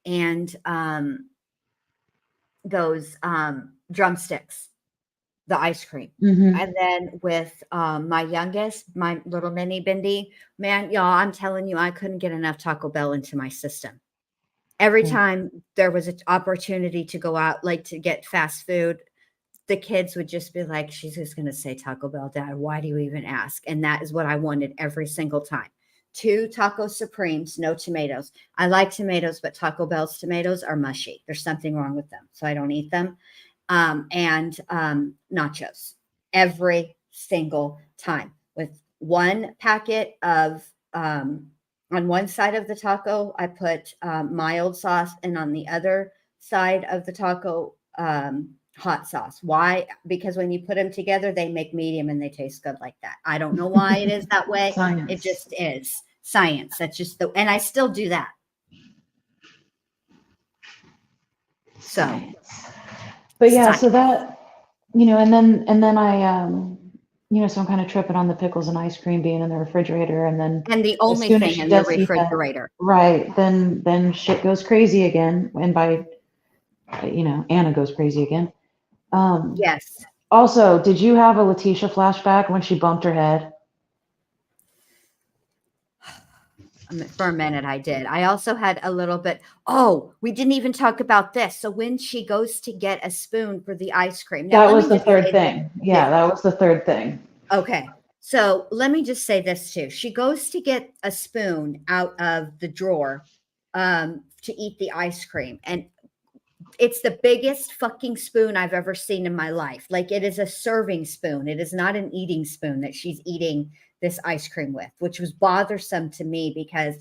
and those drumsticks, the ice cream. And then with my youngest, my little mini Bindi, man, y'all, I'm telling you, I couldn't get enough Taco Bell into my system. Every time there was an opportunity to go out, like to get fast food, the kids would just be like, she's just going to say Taco Bell, Dad. Why do you even ask? And that is what I wanted every single time. 2 Taco Supremes, no tomatoes. I like tomatoes, but Taco Bell's tomatoes are mushy. There's something wrong with them, so I don't eat them. And nachos every single time with 1 packet of on one side of the taco, I put mild sauce, and on the other side of the taco, hot sauce. Why? Because when you put them together, they make medium and they taste good like that. I don't know why it is that way. Science. It just is science. That's just and I still do that. Science. But yeah, Science. so that, and then I, so I'm kind of tripping on the pickles and ice cream being in the refrigerator, and then And the as only soon as thing she in the does eat that, refrigerator. right, then shit goes crazy again, and by, Anna goes crazy again. Yes. Also, did you have a Letitia flashback when she bumped her head? For a minute, I did. I also had a little bit. Oh, we didn't even talk about this. So when she goes to get a spoon for the ice cream, now That let was me the just third say thing. Yeah, that was the third thing. okay. So let me just say this too. She goes to get a spoon out of the drawer to eat the ice cream. And it's the biggest fucking spoon I've ever seen in my life. Like it is a serving spoon. It is not an eating spoon that she's eating this ice cream with, which was bothersome to me because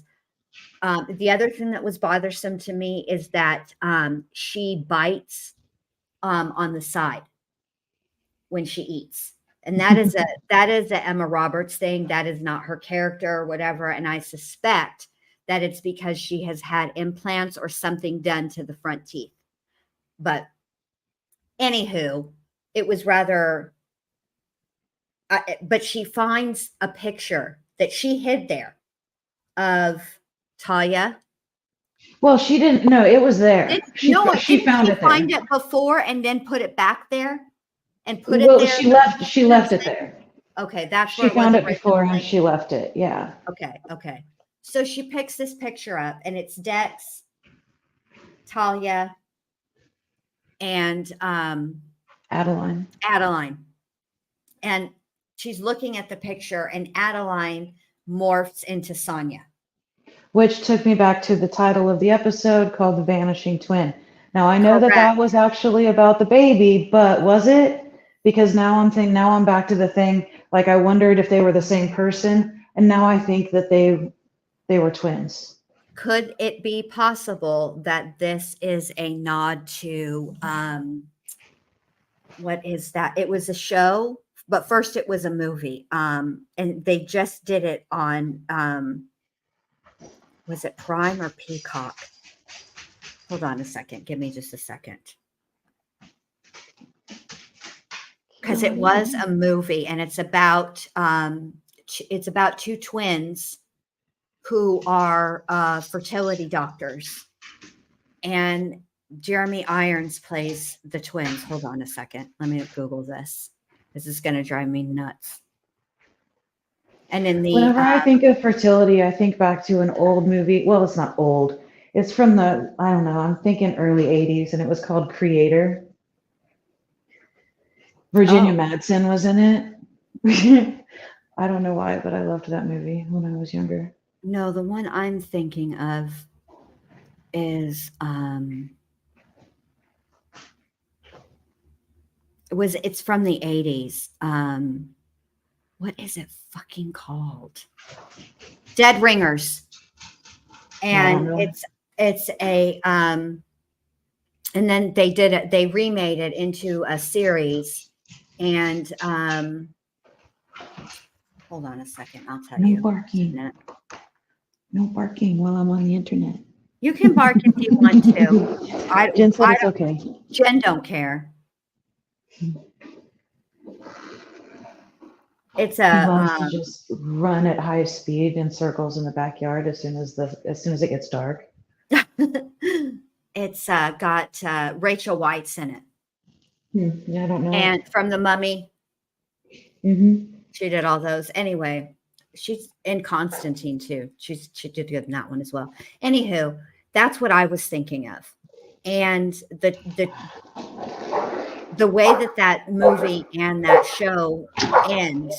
the other thing that was bothersome to me is that she bites on the side when she eats. And that is a Emma Roberts thing. That is not her character or whatever. And I suspect that it's because she has had implants or something done to the front teeth. But anywho, it was rather, but she finds a picture that she hid there of Talia. Well, she didn't. No, it was there. She Didn't found she it there. find it before and then put it back there and put it Well, there? she left it there. Okay, that's where She it was found it before and originally. she left it. Yeah. Okay. So she picks this picture up, and it's Dex, Talia, and Adeline. and she's looking at the picture, and Adeline morphs into Sonia. Which took me back to the title of the episode called The Vanishing Twin. Now I know that Correct. was actually about the baby, but was it? Because now I'm back to the thing, like I wondered if they were the same person, and now I think that they were twins. Could it be possible that this is a nod to what is that? It was a show, but first it was a movie. And they just did it on was it Prime or Peacock? Hold on a second. Give me just a second. Because it was a movie, and it's about two twins who are fertility doctors, and Jeremy Irons plays the twins. Hold on a second. Let me Google this. This is going to drive me nuts. And in the Whenever I think of fertility, I think back to an old movie. Well, it's not old. It's from I don't know, I'm thinking early 80s, and it was called Creator. Virginia Madsen was in it. I don't know why, but I loved that movie when I was younger. No, the one I'm thinking of is it's from the 80s. What is it fucking called? Dead Ringers. And it's a and then they remade it into a series. And hold on a second, I'll tell you. No barking while I'm on the internet. You can bark if you want to. Jen said it's okay. Jen don't care. It's He wants to just run at high speed in circles in the backyard as soon as it gets dark. It's got Rachel Weisz in it. Yeah, I don't know. And from The Mummy. Mm-hmm. She did all those. Anyway, she's in Constantine too. She did good in that one as well. Anywho, that's what I was thinking of. And the way that movie and that show ends,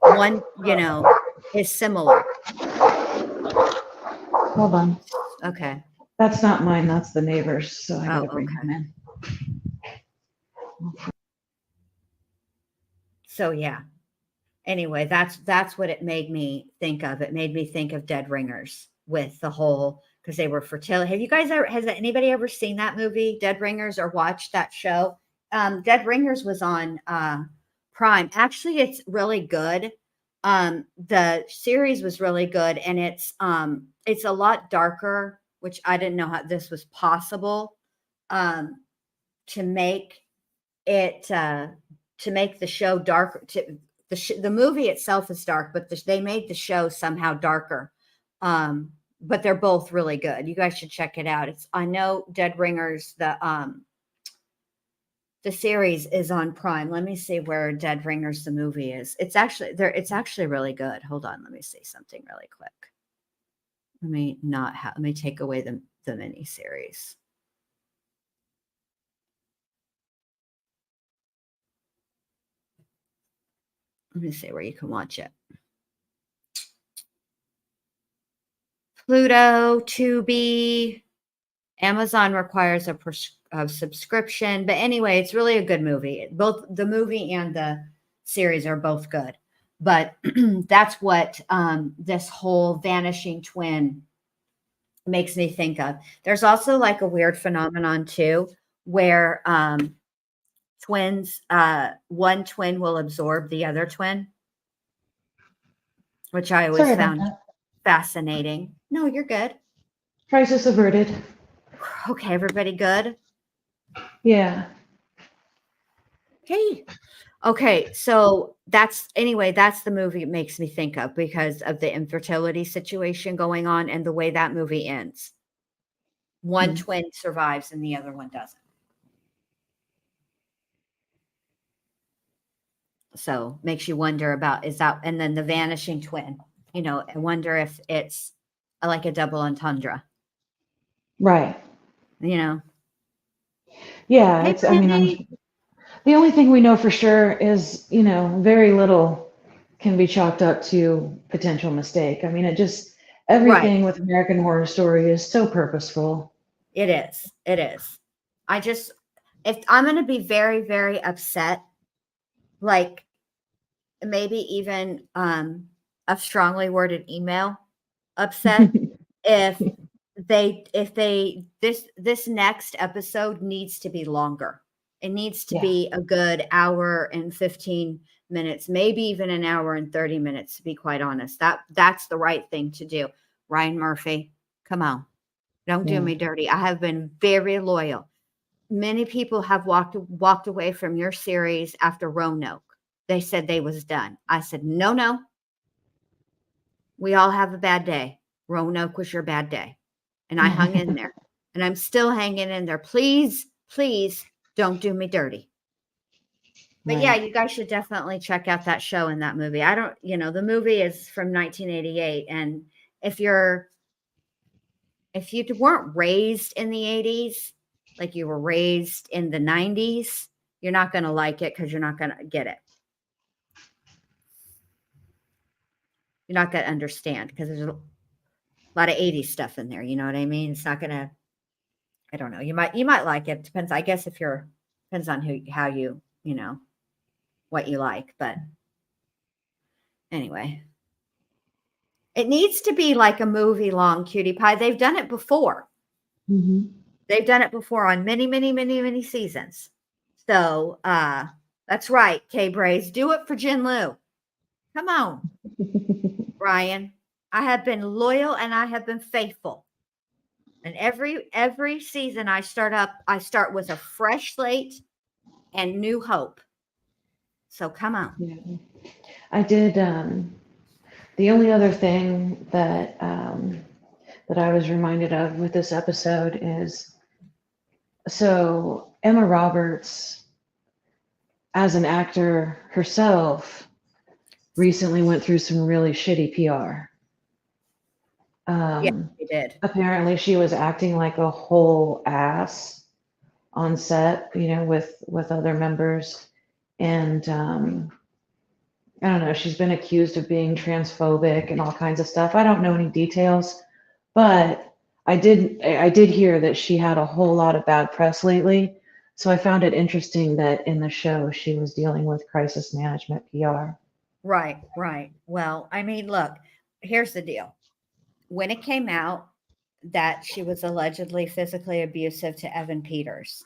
one, is similar. Hold on. Okay. That's not mine. That's the neighbor's. So I gotta bring him in. So yeah. Anyway, that's what it made me think of. It made me think of Dead Ringers with the whole, because they were fertility. Have you guys has anybody ever seen that movie, Dead Ringers, or watched that show? Dead Ringers was on Prime. Actually, it's really good. The series was really good, and it's a lot darker, which I didn't know how this was possible to make it to make the show darker. The movie itself is dark, but they made the show somehow darker. But they're both really good. You guys should check it out. I know Dead Ringers, the series is on Prime. Let me see where Dead Ringers the movie is. It's actually really good. Hold on, let me see something really quick. Let me take away the mini series. Let me see where you can watch it. Pluto, Tubi, Amazon requires a subscription. But anyway, it's really a good movie. Both the movie and the series are both good. But that's what this whole vanishing twin makes me think of. There's also like a weird phenomenon too, where twins, one twin will absorb the other twin, which I always found fascinating. No, you're good. Crisis averted. Okay, everybody good? Yeah. Okay. Okay, so that's the movie it makes me think of because of the infertility situation going on and the way that movie ends. One Mm. twin survives and the other one doesn't. So makes you wonder about is that and then the vanishing twin. I wonder if it's like a double entendre. Right. You know, Yeah, hey it's, I mean, Brandy. the only thing we know for sure is, very little can be chalked up to potential mistake. I mean, Right. everything with American Horror Story is so purposeful. It is. It is. I just if I'm going to be very very upset, like maybe even a strongly worded email upset if this next episode needs to be longer. It needs to Yeah. be a good hour and 15 minutes, maybe even an hour and 30 minutes, to be quite honest. That's the right thing to do. Ryan Murphy, come on. Don't do Yeah. me dirty. I have been very loyal. Many people have walked away from your series after Roanoke. They said they was done. I said, no, no. We all have a bad day. Roanoke was your bad day. And I hung in there. And I'm still hanging in there. Please, please don't do me dirty. But yeah, Right. you guys should definitely check out that show and that movie. I don't, the movie is from 1988. And if you're if you weren't raised in the 80s, like you were raised in the 90s, you're not going to like it because you're not going to get it. You're not going to understand because there's a lot of 80s stuff in there. You know what I mean? It's not going to, I don't know. You might like it. Depends, I guess, depends on how you, what you like. But anyway, it needs to be like a movie long cutie pie. They've done it before. Hmm. They've done it before on many, many, many, many seasons. So that's right, Kay Braze. Do it for Jin Lou. Come on, Ryan. I have been loyal and I have been faithful. And every season I start with a fresh slate and new hope. So come on. Yeah. I did, the only other thing that I was reminded of with this episode is, so Emma Roberts, as an actor herself, recently went through some really shitty PR. Yeah, Um, you did. Apparently she was acting like a whole ass on set, with other members. And I don't know, she's been accused of being transphobic and all kinds of stuff. I don't know any details, but I did hear that she had a whole lot of bad press lately. So I found it interesting that in the show she was dealing with crisis management PR. Right, right. Well, I mean, look, here's the deal. When it came out that she was allegedly physically abusive to Evan Peters,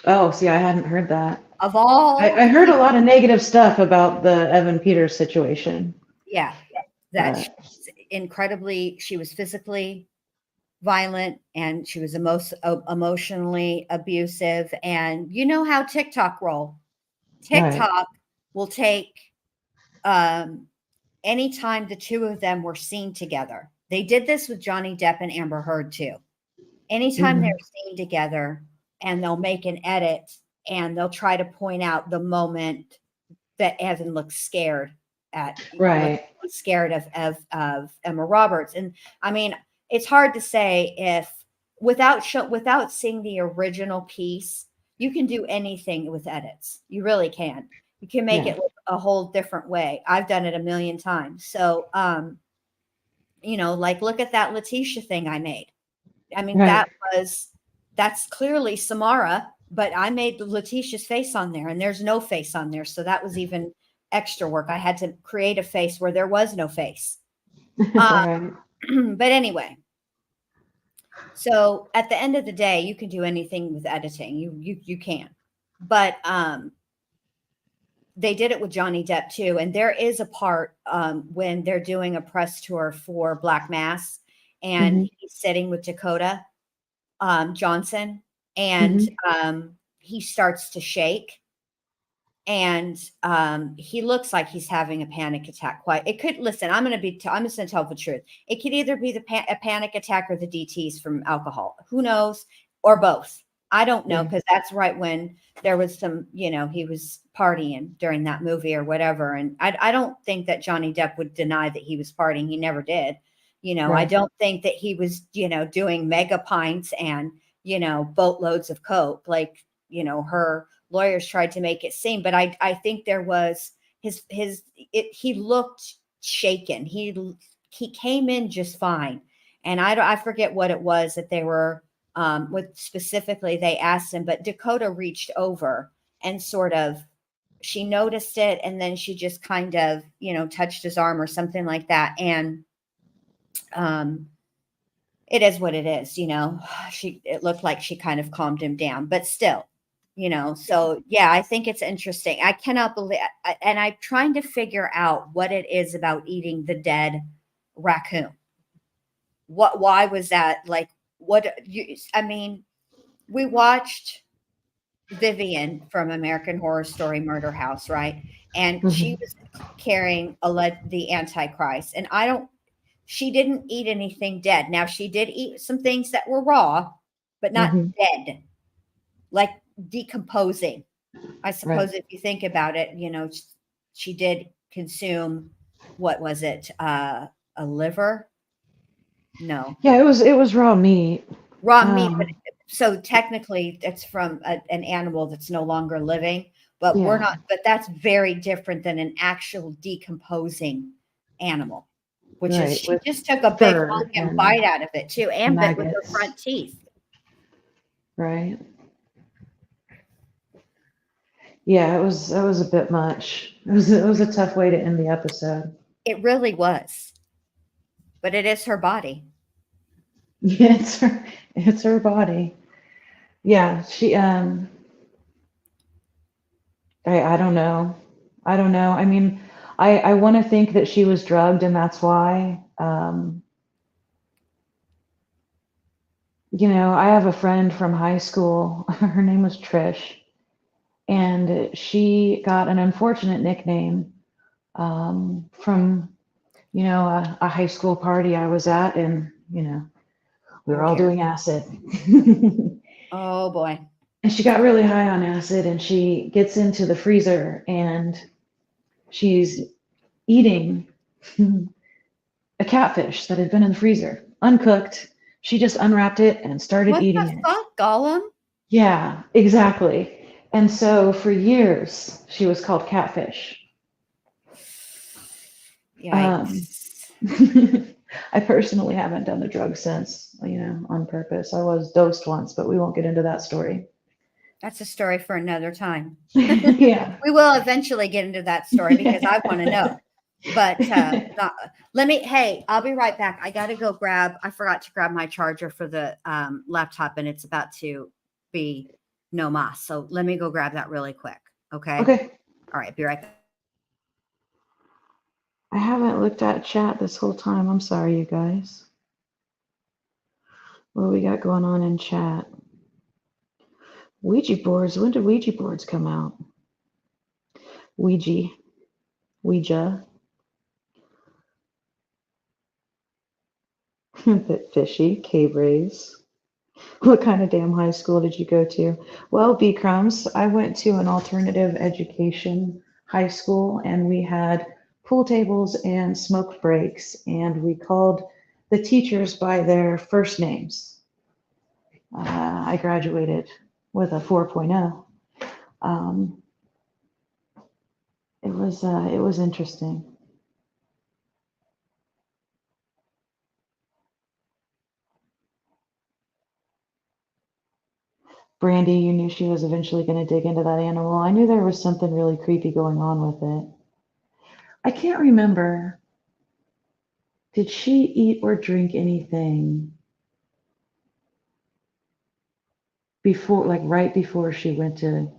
Oh, see, I hadn't heard that. of I, all I the heard a people, lot of negative stuff about the Evan Peters situation, yeah, that but she was physically violent and she was emotionally abusive. And you know how TikTok roll. right. TikTok will take um, anytime the two of them were seen together. They did this with Johnny Depp and Amber Heard too. Anytime they're Hmm. seen together and they'll make an edit and they'll try to point out the moment that Evan looks scared Right. of Emma Roberts. And I mean, it's hard to say if without seeing the original piece, you can do anything with edits. You really can. You can make Yeah. it look a whole different way. I've done it a million times. So, like look at that Letitia thing I made. I mean, Right. that's clearly Samara, but I made Letitia's face on there and there's no face on there. So that was even extra work. I had to create a face where there was no face. Right. But anyway, so at the end of the day, you can do anything with editing. You can. But they did it with Johnny Depp too. And there is a part when they're doing a press tour for Black Mass and Hmm. he's sitting with Dakota Johnson, and Hmm. he starts to shake. and he looks like he's having a panic attack. It could, listen, I'm just gonna tell the truth. It could either be a panic attack or the DTs from alcohol, who knows, or both. I don't know, because that's right when there was some, he was partying during that movie or whatever. And I don't think that Johnny Depp would deny that he was partying. He never did. I don't think that he was, doing mega pints and, boatloads of coke, like, her lawyers tried to make it seem. But I think there was he looked shaken. He came in just fine. And I forget what it was that they were, what specifically they asked him, but Dakota reached over and sort of, she noticed it. And then she just kind of, touched his arm or something like that. And, it is what it is, it looked like she kind of calmed him down, but still, so yeah, I think it's interesting. I cannot believe, and I'm trying to figure out what it is about eating the dead raccoon. Why was that? Like, we watched Vivian from American Horror Story Murder House, right? And she was carrying the Antichrist, and she didn't eat anything dead. Now, she did eat some things that were raw, but not dead, like decomposing. I suppose if you think about it, she did consume, what was it? A liver? No. Yeah, it was raw meat. Raw meat. But, so technically it's from an animal that's no longer living, but but that's very different than an actual decomposing animal. Which is, she just took a big fucking bite out of it too, and bit with her front teeth. Right. Yeah, it was a bit much. It was a tough way to end the episode. It really was. But it is her body. Yeah, it's her body. Yeah, she I don't know. I don't know. I mean, I want to think that she was drugged and that's why. I have a friend from high school. Her name was Trish, and she got an unfortunate nickname from, a high school party I was at, and, we were all doing acid. Oh, boy. And she got really high on acid, and she gets into the freezer, and she's eating a catfish that had been in the freezer, uncooked. She just unwrapped it and started eating it. What the fuck, Gollum? Yeah, exactly. And so for years, she was called Catfish. Yikes. I personally haven't done the drug since, on purpose. I was dosed once, but we won't get into that story. That's a story for another time. Yeah. We will eventually get into that story because I want to know. But hey, I'll be right back. I got to go I forgot to grab my charger for the laptop, and it's about to be no mas. So let me go grab that really quick. Okay. Okay. All right. Be right back. I haven't looked at chat this whole time. I'm sorry, you guys. What do we got going on in chat? Ouija boards. When did Ouija boards come out? Ouija. Bit fishy. K-Rays. What kind of damn high school did you go to? Well, B Crumbs, I went to an alternative education high school, and we had pool tables and smoke breaks, and we called the teachers by their first names. I graduated with a 4.0. It was interesting. Brandy, you knew she was eventually going to dig into that animal. I knew there was something really creepy going on with it. I can't remember. Did she eat or drink anything before, like right before she went to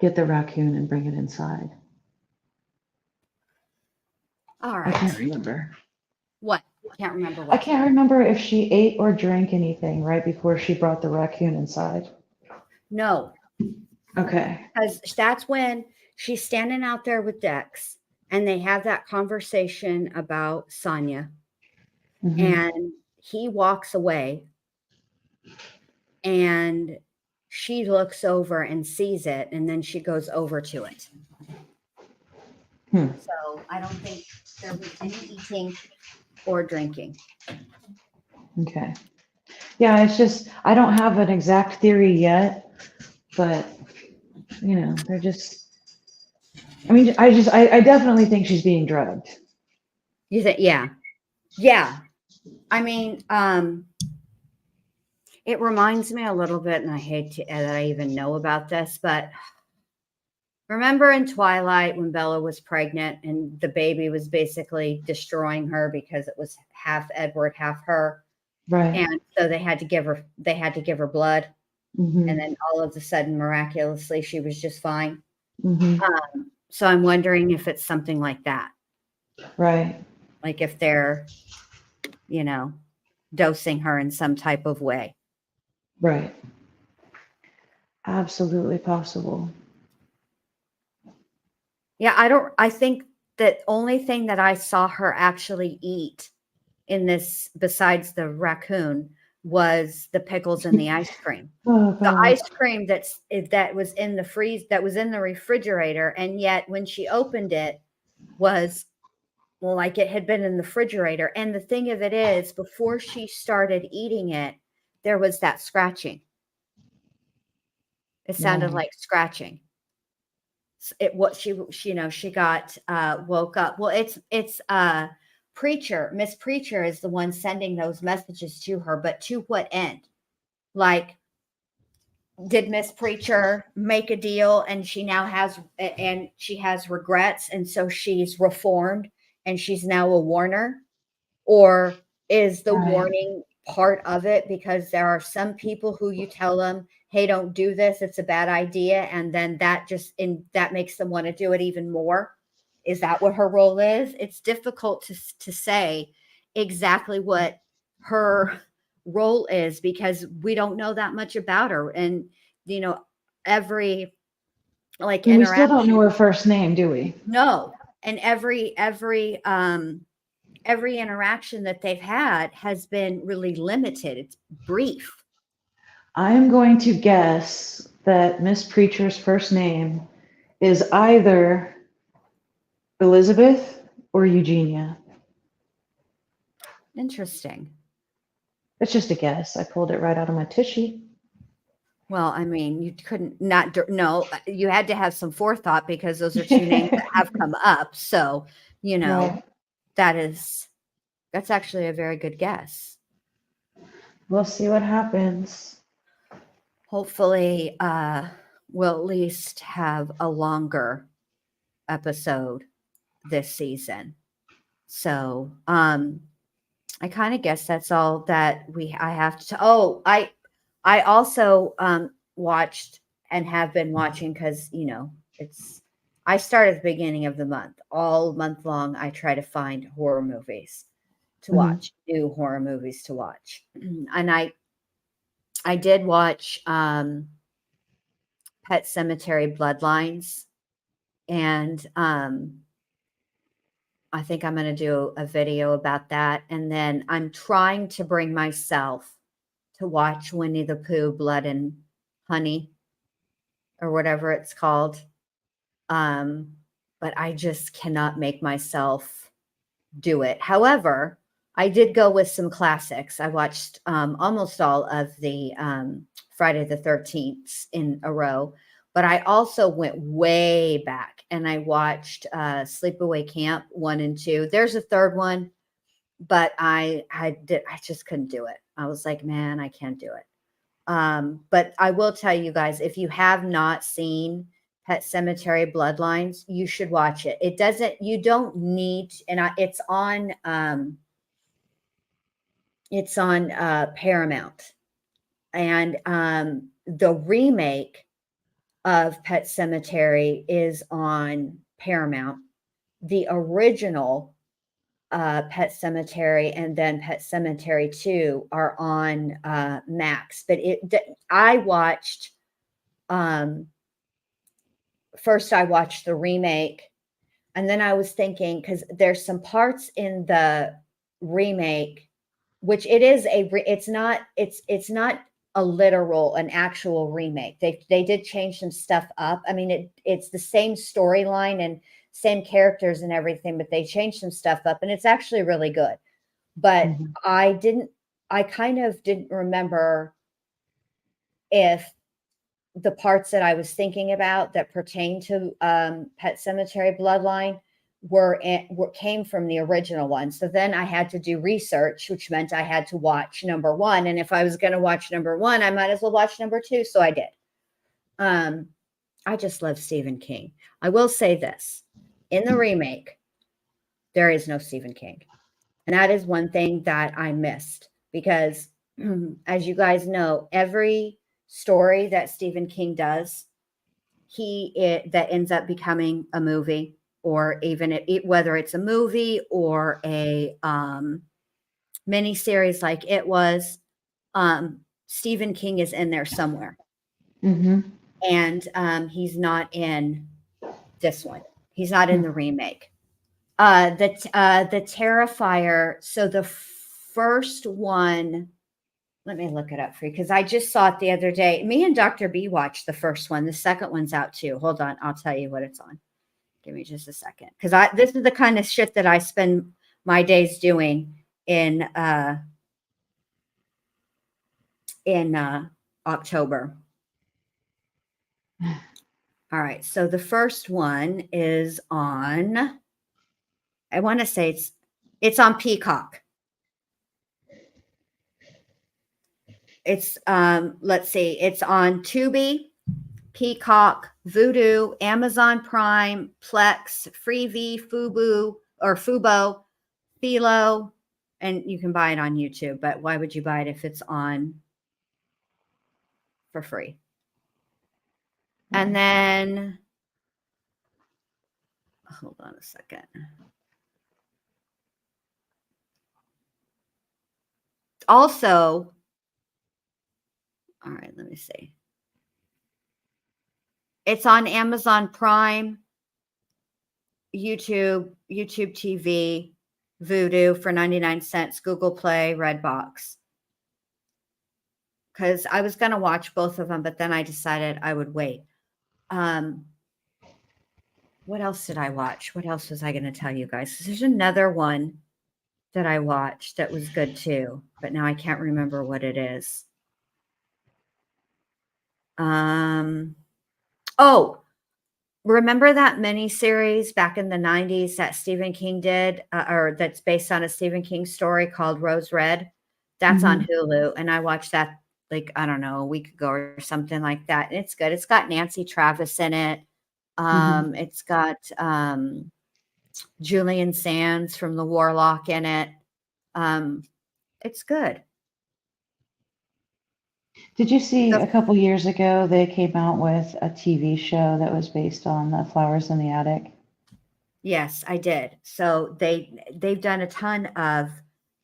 get the raccoon and bring it inside? All right. I can't remember. What? Can't remember what? I can't remember if she ate or drank anything right before she brought the raccoon inside. No. Okay. Because that's when she's standing out there with Dex and they have that conversation about Sonia, Hmm. and he walks away and she looks over and sees it, and then she goes over to it. Hmm. So I don't think there was any eating or drinking. Okay. Yeah, it's just, I don't have an exact theory yet, but, they're just, I mean, I definitely think she's being drugged. You think, yeah. Yeah. I mean, it reminds me a little bit, and I hate that I even know about this, but remember in Twilight when Bella was pregnant and the baby was basically destroying her because it was half Edward, half her. Right. And so they had to give her blood. Hmm. And then all of a sudden, miraculously, she was just fine. Hmm. So I'm wondering if it's something like that. Right. Like if they're, dosing her in some type of way. Right. Absolutely possible. Yeah, I think that only thing that I saw her actually eat in this, besides the raccoon, was the pickles and the ice cream. Oh The God. ice cream that was in the refrigerator, and yet when she opened it was, well, like it had been in the refrigerator. And the thing of it is, before she started eating it, there was that scratching. It sounded Yeah. like scratching. It what she got woke up. Well, it's Preacher. Miss Preacher is the one sending those messages to her, but to what end? Like, did Miss Preacher make a deal and she has regrets, and so she's reformed and she's now a warner? Or is the Right. warning part of it because there are some people who you tell them, hey, don't do this, it's a bad idea, and then that makes them want to do it even more? Is that what her role is? It's difficult to say exactly what her role is because we don't know that much about her. And you know every like And we still don't know interaction. her first name, do we? No. And every interaction that they've had has been really limited. It's brief. I am going to guess that Miss Preacher's first name is either Elizabeth or Eugenia. Interesting. It's just a guess. I pulled it right out of my tushy. Well, I mean, you couldn't not no, you had to have some forethought because those are two names that have come up. So, you know, Right. that's actually a very good guess. We'll see what happens. Hopefully, we'll at least have a longer episode this season. So, I kind of guess that's all that I have to. Oh, I also watched and have been watching because I start at the beginning of the month. All month long, I try to find horror movies to Mhm. watch, new horror movies to watch, and I did watch Pet Cemetery Bloodlines, and I think I'm going to do a video about that, and then I'm trying to bring myself to watch Winnie the Pooh Blood and Honey or whatever it's called. Um, but I just cannot make myself do it. However, I did go with some classics. I watched almost all of the Friday the 13th in a row, but I also went way back and I watched Sleepaway Camp 1 and 2. There's a third one, but I just couldn't do it. I was like, man, I can't do it. But I will tell you guys, if you have not seen Pet Cemetery Bloodlines, you should watch it. You don't need, it's on Paramount. And the remake of Pet Cemetery is on Paramount. The original Pet Cemetery and then Pet Cemetery 2 are on Max. But I watched first I watched the remake, and then I was thinking, because there's some parts in the remake, which it's not a literal, an actual remake. They did change some stuff up. I mean, it's the same storyline and same characters and everything, but they changed some stuff up, and it's actually really good. But Mhm. I kind of didn't remember if the parts that I was thinking about that pertain to Pet Cemetery Bloodline came from the original one. So then I had to do research, which meant I had to watch number one. And if I was going to watch number one, I might as well watch number two. So I did. I just love Stephen King. I will say this: in the remake, there is no Stephen King, and that is one thing that I missed because, as you guys know, every story that Stephen King does, that ends up becoming a movie, or even whether it's a movie or a mini series like it was, Stephen King is in there somewhere, Mhm. and he's not in this one. He's not in Hmm. the remake. The Terrifier. So the first one. Let me look it up for you because I just saw it the other day. Me and Dr. B watched the first one. The second one's out too. Hold on, I'll tell you what it's on. Give me just a second, because this is the kind of shit that I spend my days doing in October. All right, so the first one is on. I want to say it's on Peacock. It's let's see, it's on Tubi, Peacock, Vudu, Amazon Prime, Plex, Freevee, Fubo, Philo, and you can buy it on YouTube. But why would you buy it if it's on for free? And then, hold on a second. Also, all right, let me see. It's on Amazon Prime, YouTube TV, Vudu for 99 cents, Google Play, Redbox. Because I was going to watch both of them, but then I decided I would wait. What else did I watch? What else was I going to tell you guys? There's another one that I watched that was good too, but now I can't remember what it is. Oh, remember that mini series back in the 90s that Stephen King did, or that's based on a Stephen King story called Rose Red? That's on Hulu, and I watched that like, I don't know, a week ago or something like that. And it's good. It's got Nancy Travis in it. It's got Julian Sands from The Warlock in it. It's good. Did you see The a couple years ago they came out with a TV show that was based on the Flowers in the Attic? Yes, I did. So they've done a ton of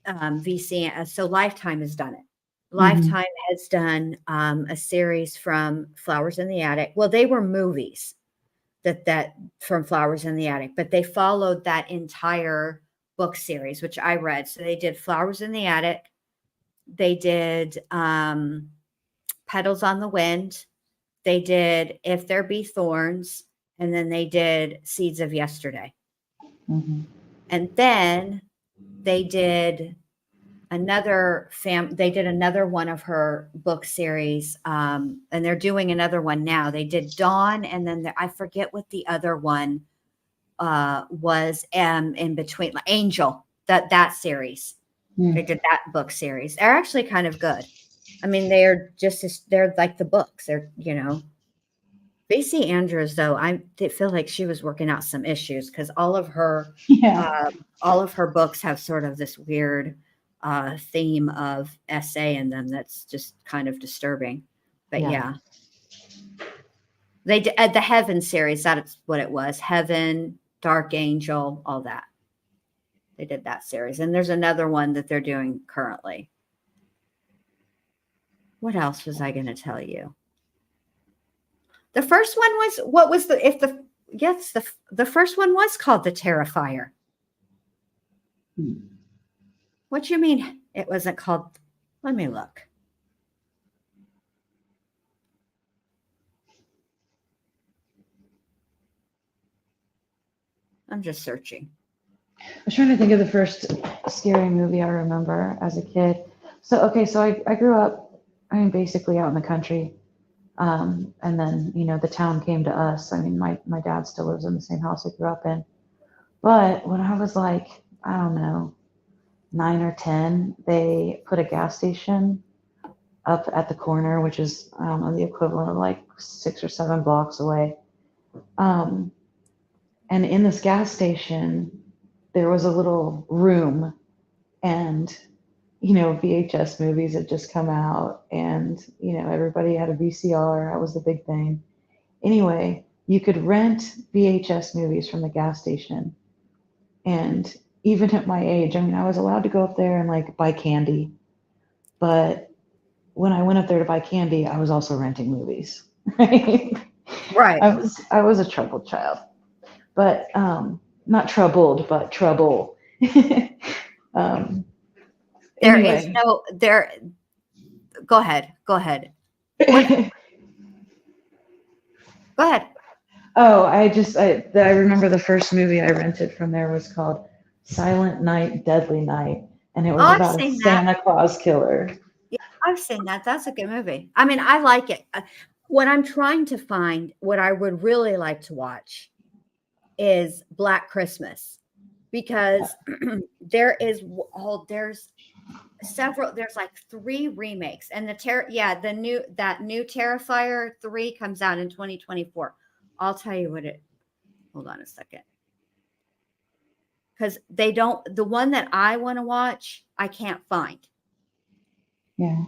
VC. So Lifetime has done it. Hmm. Lifetime has done a series from Flowers in the Attic. Well, they were movies that from Flowers in the Attic, but they followed that entire book series, which I read. So they did Flowers in the Attic. They did Petals on the Wind. They did If There Be Thorns, and then they did Seeds of Yesterday. Hmm. And then they did they did another one of her book series, and they're doing another one now. They did Dawn, and then I forget what the other one was in between, like Angel, that series. They did that book series. They're actually kind of good. I mean, they're like the books. They're, Lacey Andrews, though, I did feel like she was working out some issues because Yeah. all of her books have sort of this weird theme of essay in them that's just kind of disturbing. But Yeah. yeah, they did the Heaven series. That's what it was. Heaven, Dark Angel, all that. They did that series, and there's another one that they're doing currently. What else was I going to tell you? The first one was, what was the, if the, yes, the first one was called The Terrifier. What do you mean it wasn't called? Let me look. I'm just searching. I was trying to think of the first scary movie I remember as a kid. So, okay, so I grew up, I mean, basically out in the country. And then, the town came to us. I mean, my dad still lives in the same house I grew up in. But when I was like, I don't know, 9 or 10, they put a gas station up at the corner, which is, I don't know, the equivalent of like 6 or 7 blocks away. And in this gas station, there was a little room, and VHS movies had just come out, and everybody had a VCR. That was the big thing. Anyway, you could rent VHS movies from the gas station, and even at my age, I mean, I was allowed to go up there and like buy candy, but when I went up there to buy candy, I was also renting movies. Right? Right. I was a troubled child, but not troubled, but trouble. um, There is anyway. no, there, go ahead. Go ahead. Go ahead. Oh, I remember the first movie I rented from there was called Silent Night, Deadly Night, and it Oh, was I've about a seen that. Santa Claus killer. Yeah, I've seen that. That's a good movie. I mean, I like it. What I'm trying to find, what I would really like to watch is Black Christmas, because there's several, there's like 3 remakes, and that new Terrifier 3 comes out in 2024. I'll tell you hold on a second. Because the one that I want to watch, I can't find. Yeah.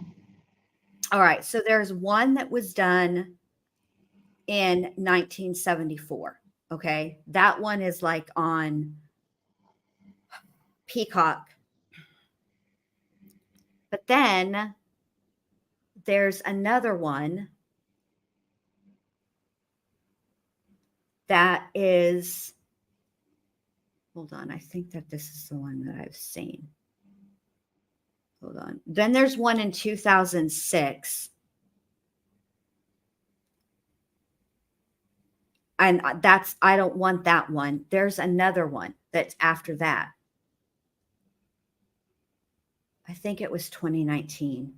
All right. So there's one that was done in 1974. Okay. That one is like on Peacock. But then there's another one that is, hold on. I think that this is the one that I've seen. Hold on. Then there's one in 2006. And I don't want that one. There's another one that's after that. I think it was 2019.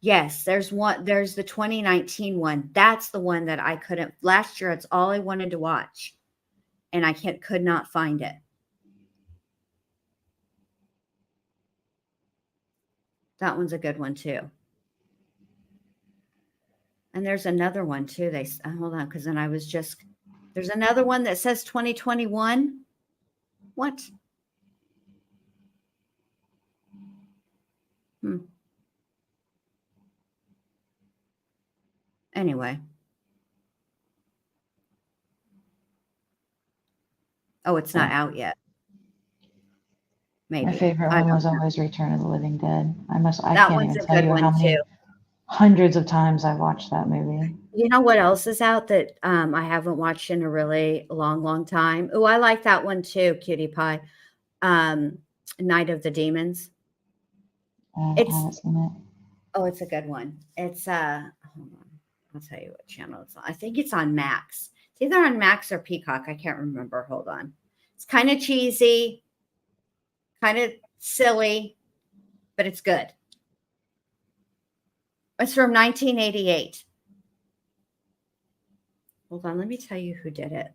Yes, there's the 2019 one. That's the one that I couldn't, last year, it's all I wanted to watch. And I could not find it. That one's a good one too. And there's another one too. Hold on, because then there's another one that says 2021. What? Anyway. Oh, it's not out yet. Maybe. My favorite one was always Return of the Living Dead. I that can't one's even a tell good you one how many too. hundreds of times I watched that movie. You know what else is out that I haven't watched in a really long time? Oh, I like that one too, Cutie Pie. Night of the Demons. I haven't seen it. Oh, it's a good one. It's hold on. I'll tell you what channel it's on. I think it's on Max. It's either on Max or Peacock. I can't remember. Hold on. It's kind of cheesy, kind of silly, but it's good. It's from 1988. Hold on. Let me tell you who did it.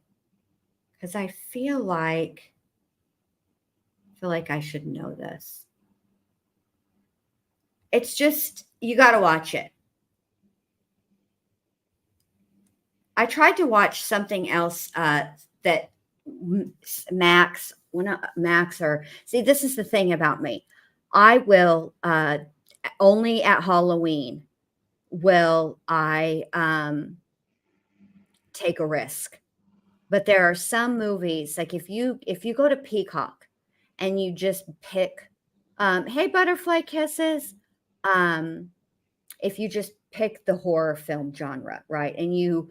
Because I feel like I should know this. It's just, you got to watch it. I tried to watch something else that Max, see, this is the thing about me. I will, only at Halloween will I take a risk. But there are some movies, like if you go to Peacock and you just pick, hey, Butterfly Kisses, if you just pick the horror film genre, right? And Mhm.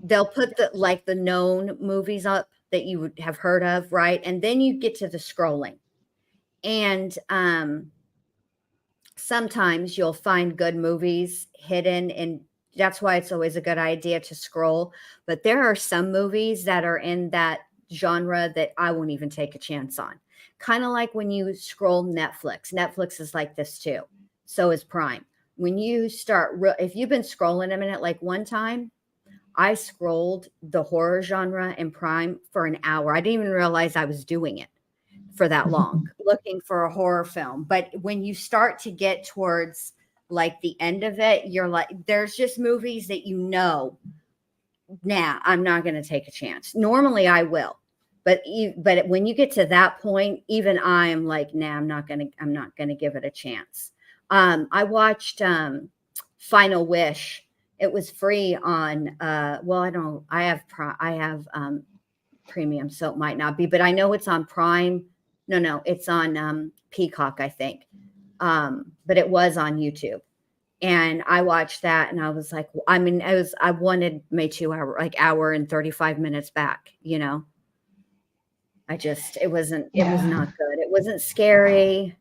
they'll put the known movies up that you would have heard of, right? And then you get to the scrolling. And sometimes you'll find good movies hidden, and that's why it's always a good idea to scroll. But there are some movies that are in that genre that I won't even take a chance on. Kind of like when you scroll Netflix. Netflix is like this too. So is Prime. When you start, if you've been scrolling a minute, like one time, I scrolled the horror genre in Prime for an hour. I didn't even realize I was doing it for that long, looking for a horror film. But when you start to get towards like the end of it, you're like, there's just movies that nah, I'm not going to take a chance. Normally I will. But when you get to that point, even I am like, nah, I'm not going to give it a chance. I watched Final Wish. It was free on I have premium, so it might not be, but I know it's on Prime. No, it's on Peacock, I think. But it was on YouTube. And I watched that and I was like, I wanted my 2 hour and 35 minutes back, you know. It was not good. It wasn't scary.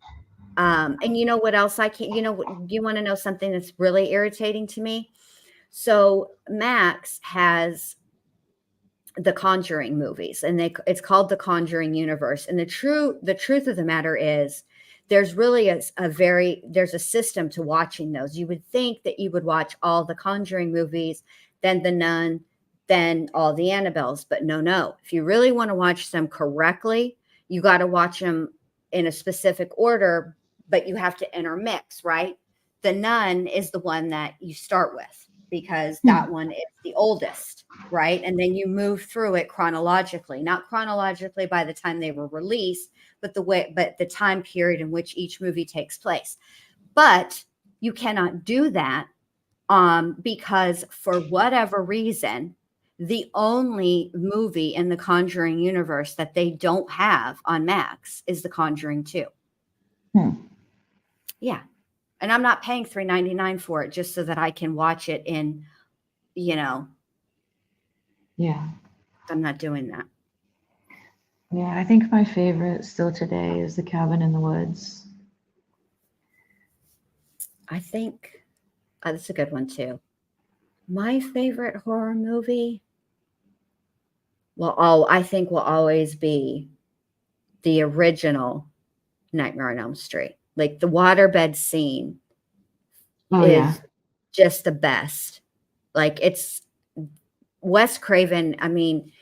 And you know what else you want to know something that's really irritating to me? So Max has the Conjuring movies, and it's called the Conjuring universe. And the truth of the matter is, there's really there's a system to watching those. You would think that you would watch all the Conjuring movies, then the Nun, then all the Annabelles, but no. If you really want to watch them correctly, you got to watch them in a specific order, but you have to intermix, right? The Nun is the one that you start with because that one is the oldest, right? And then you move through it chronologically, not chronologically by the time they were released, but the time period in which each movie takes place. But you cannot do that because for whatever reason, the only movie in the Conjuring universe that they don't have on Max is The Conjuring 2. Yeah. And I'm not paying $3.99 for it just so that I can watch it in, Yeah. I'm not doing that. Yeah, I think my favorite still today is The Cabin in the Woods. I think that's a good one too. My favorite horror movie, I think will always be the original Nightmare on Elm Street. Like the waterbed scene is just the best. Like it's Wes Craven. I mean,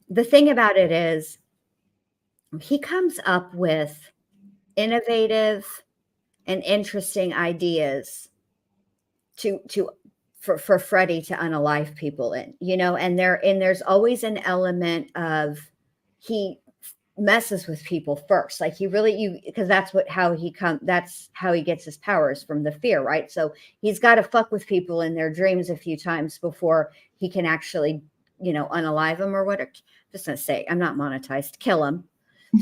the thing about it is he comes up with innovative and interesting ideas for Freddy to unalive people in, and there's always an element of he messes with people first. Like he really, because that's how he gets his powers, from the fear, right? So he's got to fuck with people in their dreams a few times before he can actually, unalive them or what. Just gonna say, I'm not monetized, kill him.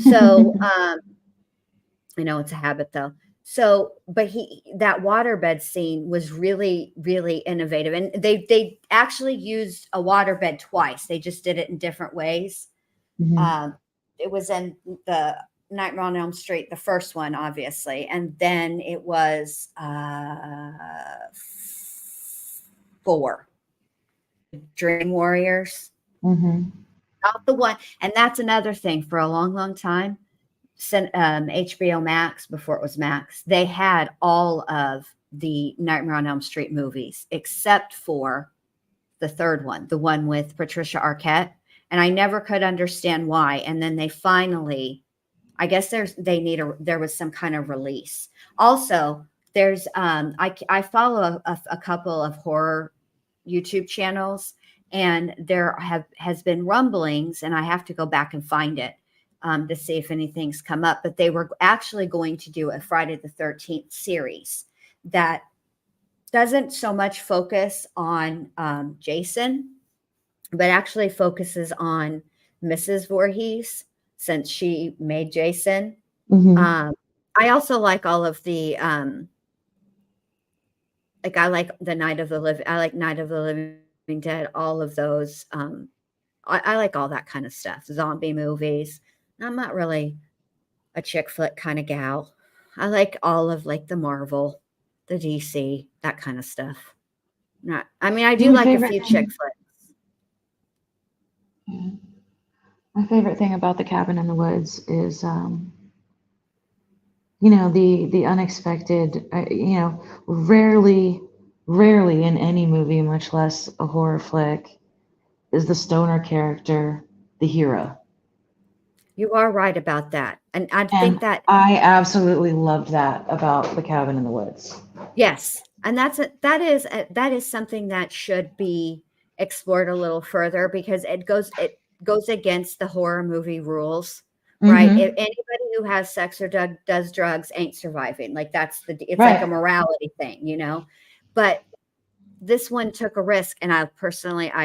So, I know it's a habit though. So, but that waterbed scene was really, really innovative. And they actually used a waterbed twice. They just did it in different ways. It was in the Nightmare on Elm Street, the first one, obviously. And then it was 4, Dream Warriors. Not the one. And that's another thing. For a long, long time, HBO Max, before it was Max, they had all of the Nightmare on Elm Street movies except for the third one, the one with Patricia Arquette. And I never could understand why. And then they finally, I guess there was some kind of release. Also, there's I follow a couple of horror YouTube channels, and there has been rumblings, and I have to go back and find it to see if anything's come up. But they were actually going to do a Friday the 13th series that doesn't so much focus on Jason, but actually focuses on Mrs. Voorhees, since she made Jason. I also like all of the like I like the Night of the Living. I like Night of the Living Dead. All of those. I like all that kind of stuff. Zombie movies. I'm not really a chick flick kind of gal. I like all of like the Marvel, the DC, that kind of stuff. Not. I mean, I do My like a favorite few chick thing, flicks. yeah, my favorite thing about the cabin in the woods is, the unexpected. Rarely in any movie, much less a horror flick, is the stoner character the hero. You are right about that, and I think And that I absolutely loved that about the cabin in the woods. yes, and that is something that should be explored a little further because it goes against the horror movie rules, right? If Mm-hmm. anybody who has sex or does drugs ain't surviving. Like it's like a Right. morality thing, But this one took a risk, and I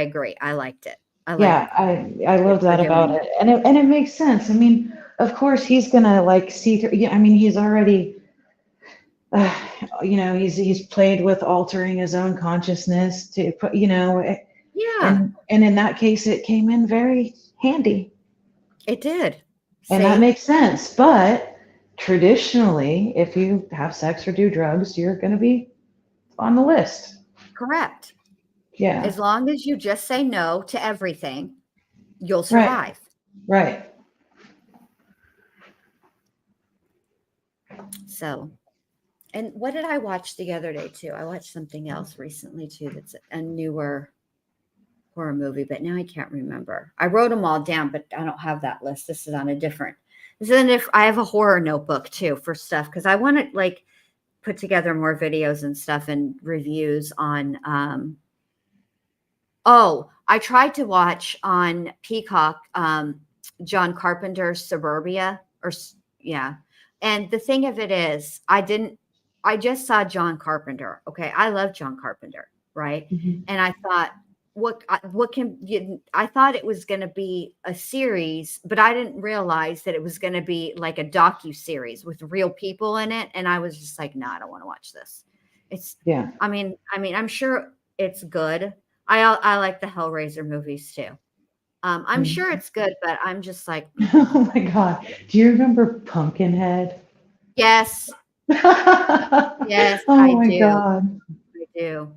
agree. I liked it. I Yeah, like I it love for that about doing it. that. And it makes sense. I mean, of course he's gonna like see through, yeah, I mean, he's already uh, he's played with altering his own consciousness to put, Yeah, and in that case it came in very handy. it did. And that See, makes sense. But traditionally, if you have sex or do drugs, you're gonna be on the list. correct. Yeah. As long as you just say no to everything, you'll Right. survive. Right. So, and what did I watch the other day too? I watched something else recently too that's a newer horror movie, but now I can't remember. I wrote them all down, but I don't have that list. This is on a different. This is if I have a horror notebook too for stuff because I want to like put together more videos and stuff and reviews on. Oh, I tried to watch on Peacock John Carpenter's Suburbia yeah. And the thing of it is, I just saw John Carpenter. Okay. I love John Carpenter. Right. Mhm. And I thought, what can you, I thought it was going to be a series, but I didn't realize that it was going to be like a docu series with real people in it. And I was just like, no, I don't want to watch this. It's, Yeah. I'm sure it's good. I like the Hellraiser movies too. I'm Mm. sure it's good, but I'm just like, Oh my God. Do you remember Pumpkinhead? yes, yes, Oh I my do. God. I do.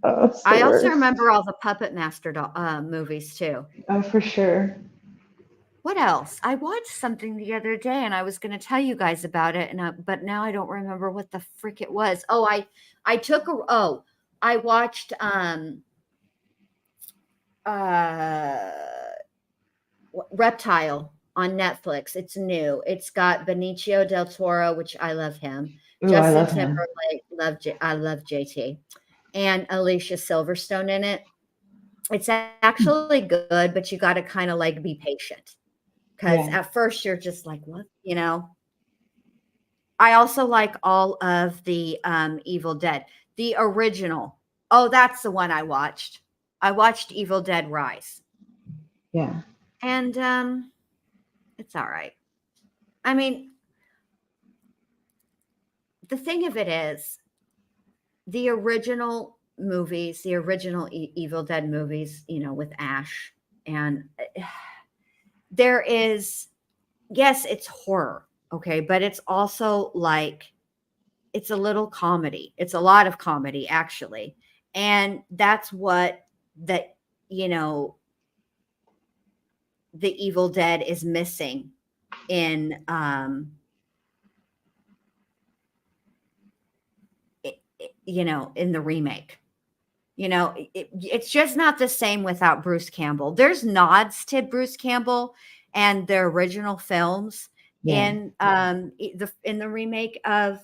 Oh, it's the I also worst. remember all the Puppet Master movies too. Oh, for sure. What else? I watched something the other day, and I was going to tell you guys about it, but now I don't remember what the frick it was. Oh, I watched uh Reptile on Netflix. It's new. It's got Benicio del Toro, which I love him. Ooh, I Justin love him. Timberlake, I love JT, and Alicia Silverstone in it. It's actually good, but you got to kind of like be patient because Yeah. at first you're just like, what, I also like all of the Evil Dead, the original. Oh, that's the one I watched. I watched Evil Dead Rise, Yeah. and it's all right. I mean, the thing of it is, the original movies, the original Evil Dead movies, with Ash, and there is, yes, it's horror, okay, but it's also like it's a little comedy. It's a lot of comedy actually, and that's what that you know the Evil Dead is missing in in the remake. It's just not the same without Bruce Campbell. There's nods to Bruce Campbell and the original films Yeah. in the remake of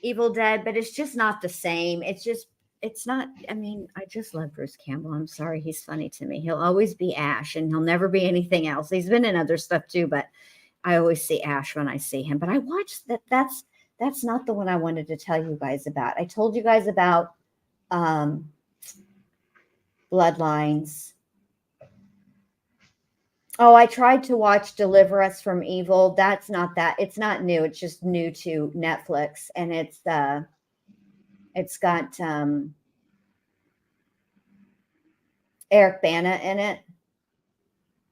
Evil Dead, but it's just not the same. It's not. I mean, I just love Bruce Campbell. I'm sorry, he's funny to me. He'll always be Ash, and he'll never be anything else. He's been in other stuff too, but I always see Ash when I see him. But I watched that. That's not the one I wanted to tell you guys about. I told you guys about. Um, Bloodlines. Oh, I tried to watch Deliver Us from Evil. That's not that. It's not new. It's just new to Netflix, and It's got Eric Bana in it.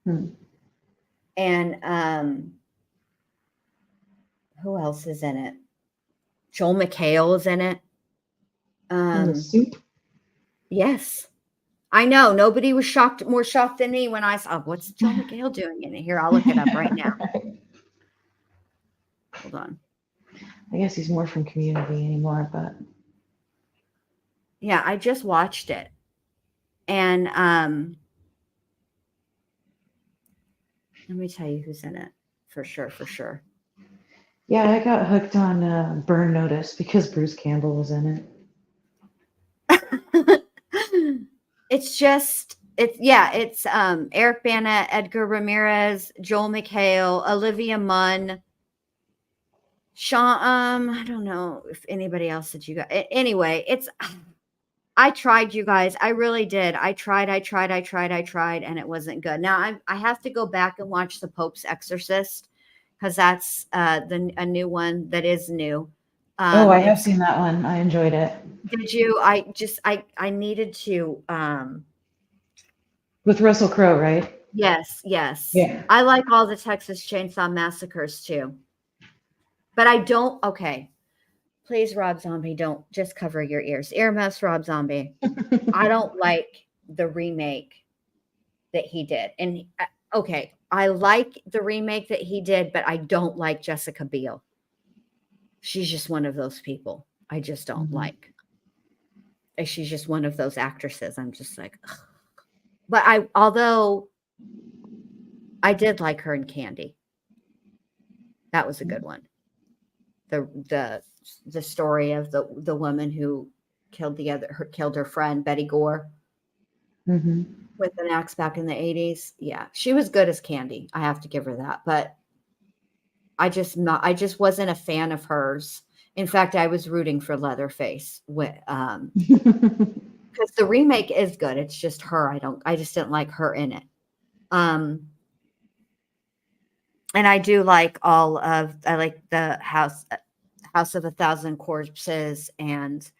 Hmm. And who else is in it? Joel McHale is in it. In the soup. Yes. I know. Nobody was more shocked than me when I saw, what's Joel McHale doing in it? Here, I'll look it up right now. Hold on. I guess he's more from Community anymore, but Yeah, I just watched it. And let me tell you who's in it. For sure. yeah, I got hooked on Burn Notice because Bruce Campbell was in it. It's Eric Bana, Edgar Ramirez, Joel McHale, Olivia Munn, Sean. I don't know if anybody else that you got. Anyway, I tried, you guys. I really did. I tried, and it wasn't good. Now I have to go back and watch The Pope's Exorcist because that's a new one that is new. Oh, I have seen that one. I enjoyed it. Did you? I needed to. With Russell Crowe, right? Yes. Yeah. I like all the Texas Chainsaw Massacres too. But I don't. Okay. Please, Rob Zombie, don't just cover your ears. Earmuffs, Rob Zombie. I don't like the remake that he did. And okay, I like the remake that he did, but I don't like Jessica Biel. She's just one of those people I just don't like. She's just one of those actresses. I'm just like, ugh. But although I did like her in Candy. That was a good one. The story of the woman who killed her friend Betty Gore with an axe back in the 80s. Yeah, she was good as Candy. I have to give her that. But I just wasn't a fan of hers. In fact, I was rooting for Leatherface because the remake is good. It's just her. I just didn't like her in it. And I do like I like the House of a Thousand Corpses and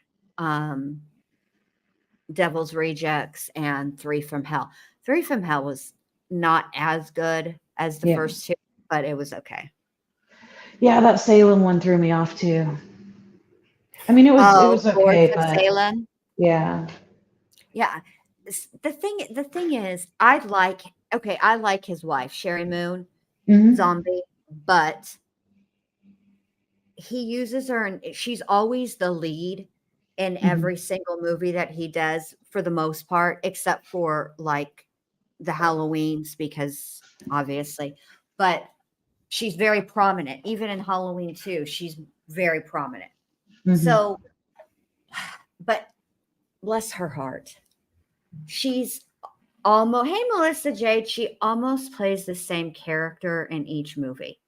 Devil's Rejects and Three from Hell. Three from Hell was not as good as the first two, but it was okay. Yeah, that Salem one threw me off too. I mean, it was okay, but Salem. Yeah. The thing is, I like his wife, Sherry Moon Zombie, but he uses her and she's always the lead in every single movie that he does for the most part, except for like the Halloweens, because obviously, but she's very prominent. Even in Halloween 2, she's very prominent. So, but bless her heart. She's almost, hey, Melissa Jade, she almost plays the same character in each movie.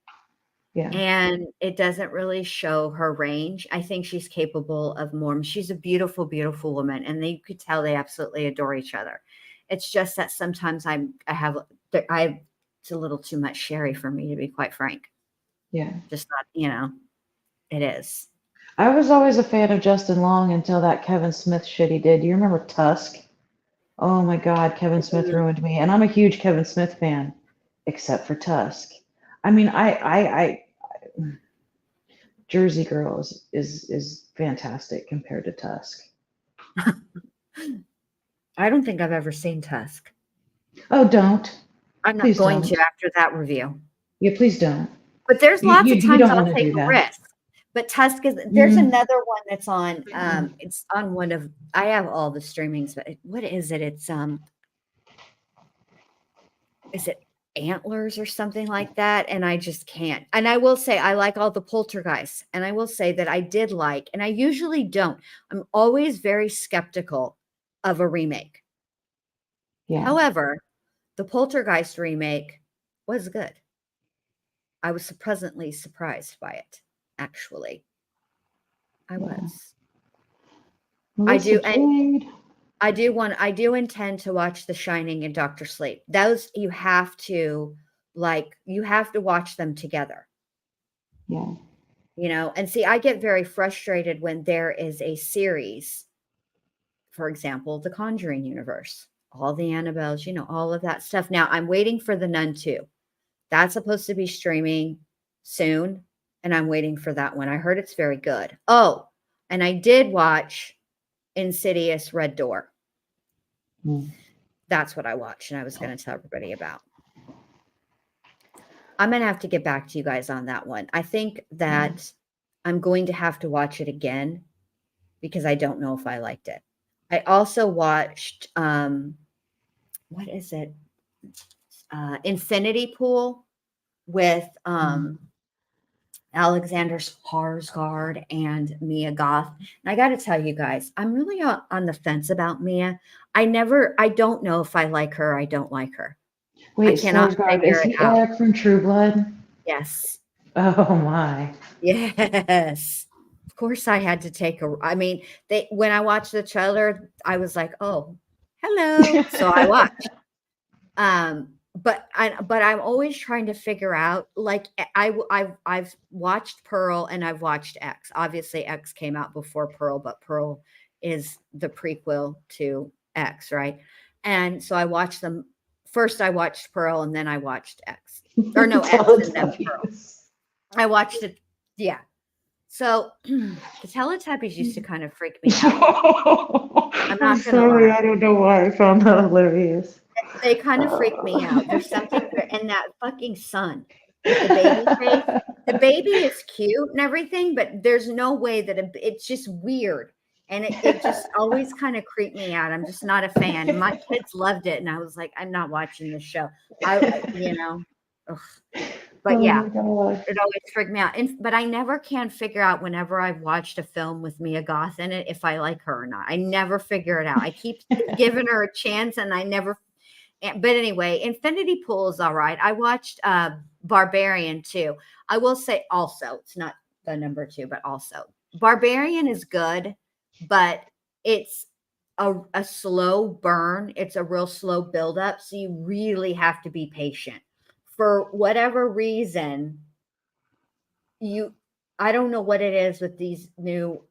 Yeah. And it doesn't really show her range. I think she's capable of more. She's a beautiful, beautiful woman. And you could tell they absolutely adore each other. It's just that sometimes it's a little too much Sherry for me, to be quite frank. Yeah. Just not, it is. I was always a fan of Justin Long until that Kevin Smith shit he did. Do you remember Tusk? Oh my God, Kevin Smith ruined me. And I'm a huge Kevin Smith fan, except for Tusk. I mean, I Jersey Girl is fantastic compared to Tusk. I don't think I've ever seen Tusk. Oh, don't. I'm not going to after that review. Yeah, please don't. But there's lots of times I'll take a risk. But Tusk there's another one that's on, it's on one of, I have all the streamings, but what is it? It's, is it Antlers or something like that? And I just can't. And I will say, I like all the Poltergeists. And I will say that I did like, and I usually don't. I'm always very skeptical of a remake. Yeah. However, the Poltergeist remake was good. I was pleasantly surprised by it. Actually, I was. I do intend to watch The Shining and Doctor Sleep. Those you have to watch them together. Yeah. And see, I get very frustrated when there is a series, for example, the Conjuring universe, all the Annabelles, all of that stuff. Now I'm waiting for the Nun 2. That's supposed to be streaming soon, and I'm waiting for that one. I heard it's very good. Oh, and I did watch Insidious Red Door. That's what I watched, and I was going to tell everybody about. I'm going to have to get back to you guys on that one. I think that I'm going to have to watch it again because I don't know if I liked it. I also watched, what is it? Infinity Pool with Alexander Skarsgård and Mia Goth. And I got to tell you guys, I'm really on the fence about Mia. I don't know if I like her or I don't like her. Wait, I cannot Skarsgård, figure is it he out. Eric from True Blood? Yes. Oh my. Yes. Of course I had to take when I watched the trailer, I was like, oh, hello. So I watched. But I'm always trying to figure out, like, I've watched Pearl and I've watched X. Obviously X came out before Pearl, but Pearl is the prequel to X, right? And so I watched them. First I watched Pearl and then I watched X. Or no, X and then Pearl. I watched it. Yeah. So the Teletubbies used to kind of freak me out. I'm not gonna lie. I don't know why I found that hilarious. They kind of freak me out. There's something and that fucking son with the baby face. The baby is cute and everything, but there's no way that it's just weird. And it just always kind of creeped me out. I'm just not a fan. My kids loved it. And I was like, I'm not watching this show. Ugh. But yeah, it always freaked me out. But I never can figure out whenever I've watched a film with Mia Goth in it, if I like her or not. I never figure it out. I keep giving her a chance and I never. But anyway, Infinity Pool is all right. I watched Barbarian too. I will say also, it's not the number 2, but also Barbarian is good, but it's a slow burn. It's a real slow buildup. So you really have to be patient. For whatever reason, I don't know what it is with these new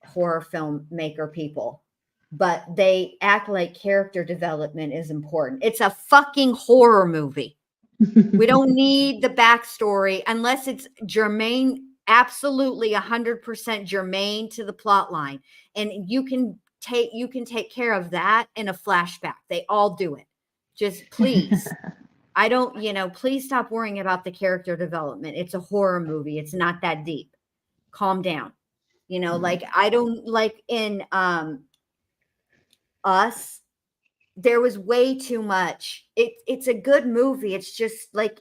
horror film maker people, but they act like character development is important. It's a fucking horror movie. We don't need the backstory unless it's germane, absolutely 100% germane to the plot line. And you can take care of that in a flashback. They all do it. Just please. I don't, please stop worrying about the character development. It's a horror movie. It's not that deep. Calm down. Like I don't like in Us, there was way too much. It's a good movie. It's just like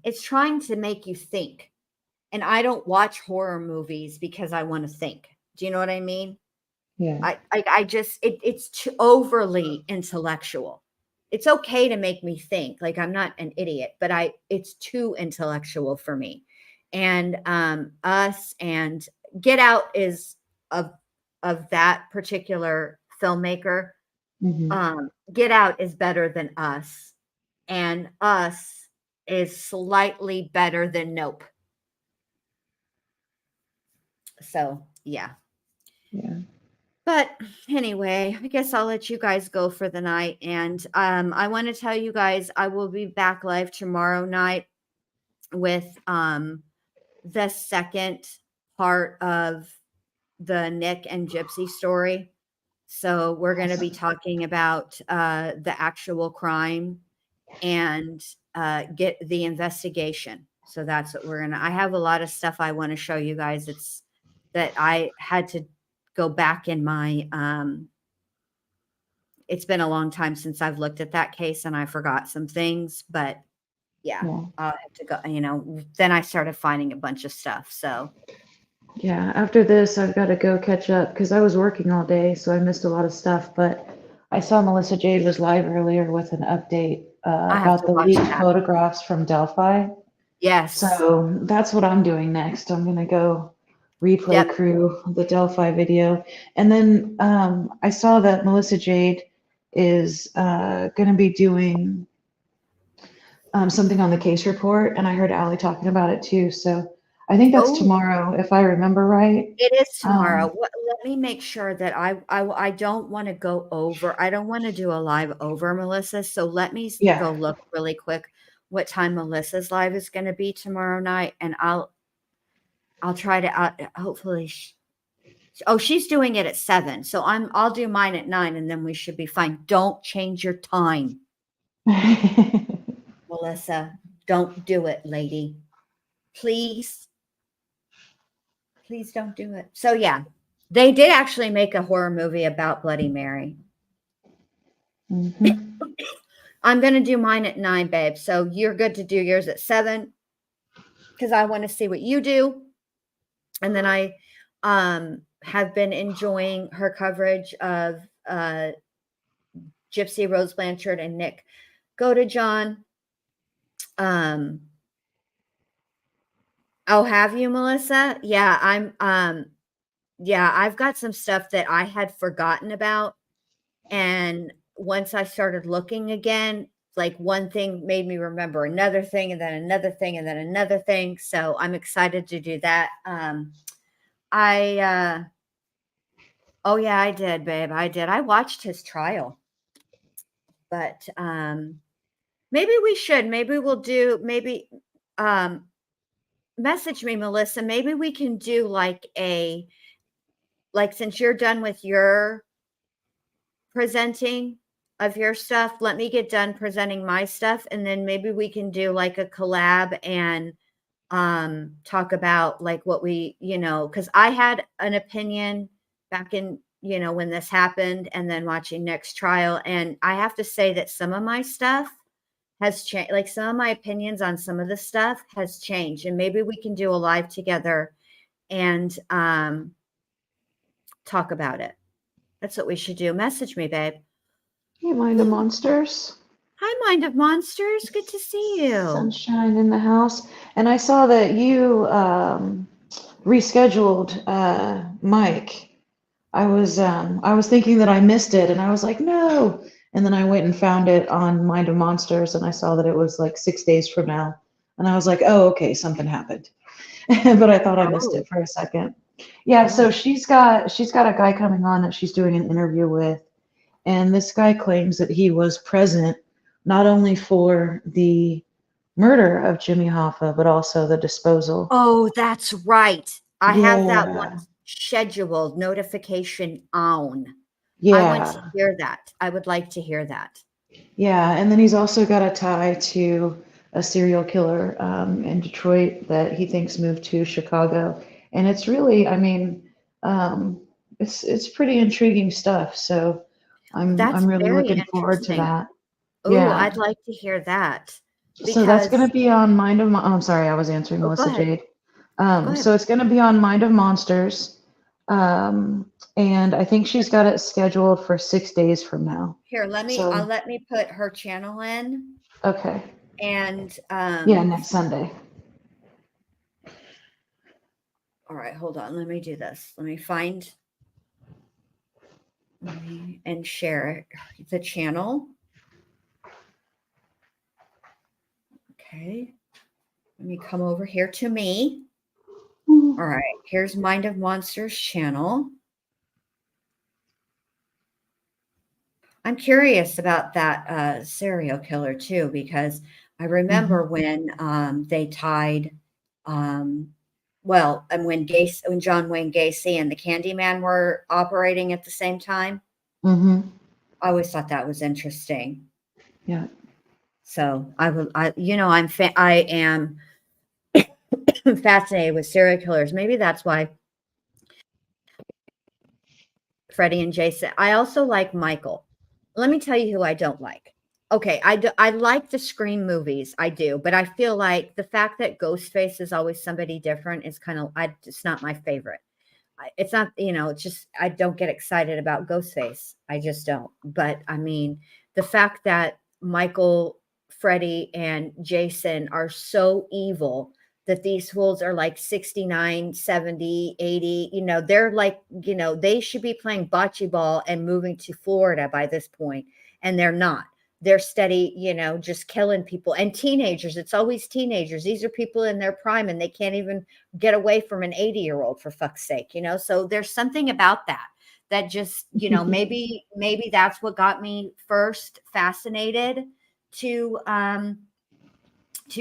it's trying to make you think. And I don't watch horror movies because I want to think. Do you know what I mean? Yeah. I just it's too overly intellectual. It's okay to make me think. Like I'm not an idiot, but it's too intellectual for me. And Us and Get Out is of that particular filmmaker. Get Out is better than Us, and Us is slightly better than Nope. So yeah. But anyway, I guess I'll let you guys go for the night. And I want to tell you guys I will be back live tomorrow night with the second part of the Nick and Gypsy story. So we're going to be talking about the actual crime and get the investigation. So that's what I have a lot of stuff I want to show you guys. It's that I had to go back in my, it's been a long time since I've looked at that case and I forgot some things, but yeah. I'll have to go, then I started finding a bunch of stuff. So yeah, after this, I've got to go catch up because I was working all day, so I missed a lot of stuff. But I saw Melissa Jade was live earlier with an update about the leaked photographs from Delphi. Yes. So that's what I'm doing next. I'm going to go replay crew the Delphi video. And then I saw that Melissa Jade is going to be doing something on the case report, and I heard Allie talking about it too. So I think that's Oh, tomorrow, if I remember right. it is tomorrow. Um, Let me make sure that I don't want to go over. I don't want to do a live over, Melissa. So let me yeah. go look really quick what time Melissa's live is going to be tomorrow night, and I'll try to hopefully. Oh, she's doing it at 7, so I'll do mine at 9, and then we should be fine. Don't change your time, Melissa. Don't do it, lady. Please, please don't do it. So yeah, they did actually make a horror movie about Bloody Mary. Mhm. I'm going to do mine at 9, babe. So you're good to do yours at 7 because I want to see what you do. And then I have been enjoying her coverage of Gypsy, Rose Blanchard, and Nick Godejohn. Oh, have you, Melissa? Yeah, I've got some stuff that I had forgotten about. And once I started looking again, like one thing made me remember another thing and then another thing and then another thing. So I'm excited to do that. I oh yeah, I did, babe. I did. I watched his trial. But maybe we should. Maybe we'll do um message me, Melissa. Maybe we can do like since you're done with your presenting of your stuff, let me get done presenting my stuff, and then maybe we can do like a collab and talk about like what we, because I had an opinion back in, when this happened, and then watching next trial, and I have to say that some of my stuff has changed. Like some of my opinions on some of the stuff has changed, and maybe we can do a live together and talk about it. That's what we should do. Message me, babe. Hey, Mind of Monsters. Hi, Mind of Monsters. Good to see you. Sunshine in the house. And I saw that you rescheduled Mike. I was thinking that I missed it, and I was like, no. And then I went and found it on Mind of Monsters, and I saw that it was like 6 days from now. And I was like, oh, okay, something happened. But I thought I missed Oh, it for a second. Yeah, so oh, she's got a guy coming on that she's doing an interview with, and this guy claims that he was present not only for the murder of Jimmy Hoffa, but also the disposal. oh, that's right. I have that one Yeah, scheduled notification on. I want to yeah, hear that. I would like to hear that. yeah. And then he's also got a tie to a serial killer in Detroit that he thinks moved to Chicago. And it's really, I mean, um, it's pretty intriguing stuff. So That's I'm really very looking forward to interesting. that. Oh, Yeah. I'd like to hear that So that's going because, to be on Mind of I'm sorry, I was answering oh, go Melissa ahead. Jade. Go ahead. So it's going to be on Mind of Monsters. And I think she's got it scheduled for 6 days from now. Here, So, let me put her channel in okay. and, Yeah, next Sunday. all right, hold on. Let me do this. Let me find and share the channel. Okay. Let me come over here to me. All right. Here's Mind of Monsters channel. I'm curious about that serial killer too, because I remember Mhm. when they tied, um, and when John Wayne Gacy and the Candyman were operating at the same time. Mhm. I always thought that was interesting. Yeah. So I am fascinated with serial killers. Maybe that's why Freddie and Jason. I also like Michael. Let me tell you who I don't like. Okay, I like the Scream movies, I do, but I feel like the fact that Ghostface is always somebody different is it's not my favorite. It's not, it's just I don't get excited about Ghostface. I just don't. But I mean, the fact that Michael, Freddie, and Jason are so evil that these fools are like 69, 70, 80, they're like, they should be playing bocce ball and moving to Florida by this point, and they're not. they're steady, just killing people. And teenagers, it's always teenagers. These are people in their prime and they can't even get away from an 80-year-old, for fuck's sake, So there's something about that just, maybe that's what got me first fascinated to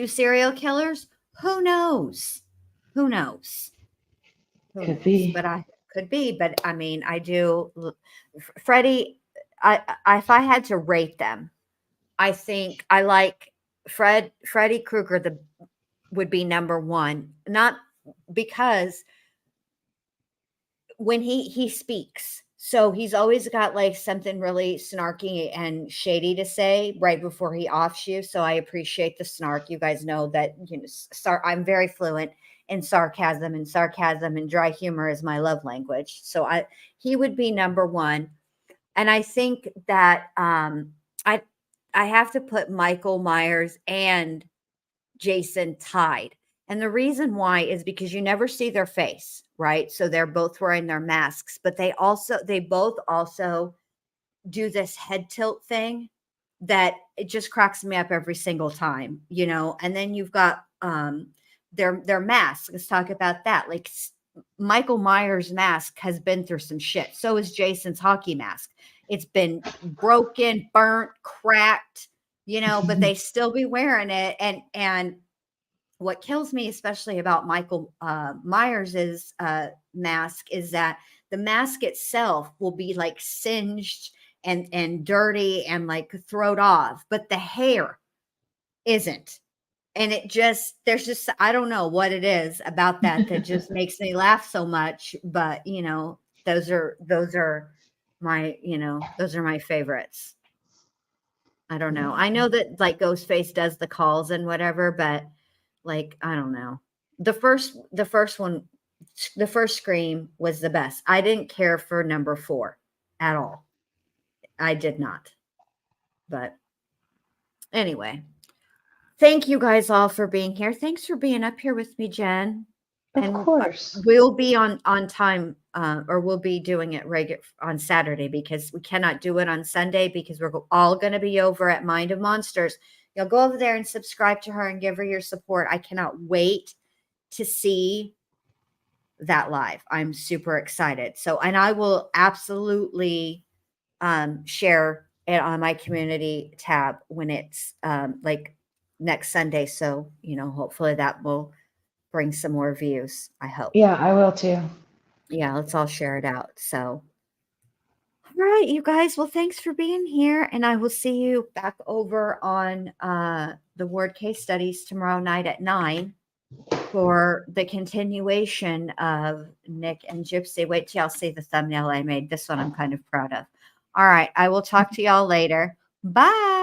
serial killers. Who knows? Who knows? Who Could knows? be. But I could be, but I mean, I do. Freddie, if I had to rate them, I think I like Freddy Krueger would be number one, not because when he speaks, so he's always got like something really snarky and shady to say right before he offs you. So I appreciate the snark. You guys know that I'm very fluent in sarcasm, and dry humor is my love language. So he would be number one, and I think that I have to put Michael Myers and Jason tied. And the reason why is because you never see their face, right? So they're both wearing their masks, but they both also do this head tilt thing that it just cracks me up every single time, And then you've got their masks. Let's talk about that. Like Michael Myers' mask has been through some shit. So is Jason's hockey mask. It's been broken, burnt, cracked, but they still be wearing it. And what kills me, especially about Michael Myers's mask, is that the mask itself will be like singed and dirty and like thrown off, but the hair isn't. And there's just, I don't know what it is about that just makes me laugh so much. But those are my favorites. I don't know. I know that like Ghostface does the calls and whatever, but like, I don't know. The first one, the first Scream was the best. I didn't care for number 4 at all. I did not. But anyway, thank you guys all for being here. Thanks for being up here with me, Jen. Of course. We'll be on time, or we'll be doing it regular on Saturday, because we cannot do it on Sunday because we're all going to be over at Mind of Monsters. You'll go over there and subscribe to her and give her your support. I cannot wait to see that live. I'm super excited. So, and I will absolutely share it on my community tab when it's like next Sunday. So, hopefully that will bring some more views. I hope. Yeah, I will too. Yeah, let's all share it out. So, all right, you guys. Well, thanks for being here. And I will see you back over on the word case studies tomorrow night at 9 for the continuation of Nick and Gypsy. Wait till y'all see the thumbnail I made. This one I'm kind of proud of. All right. I will talk to y'all later. Bye.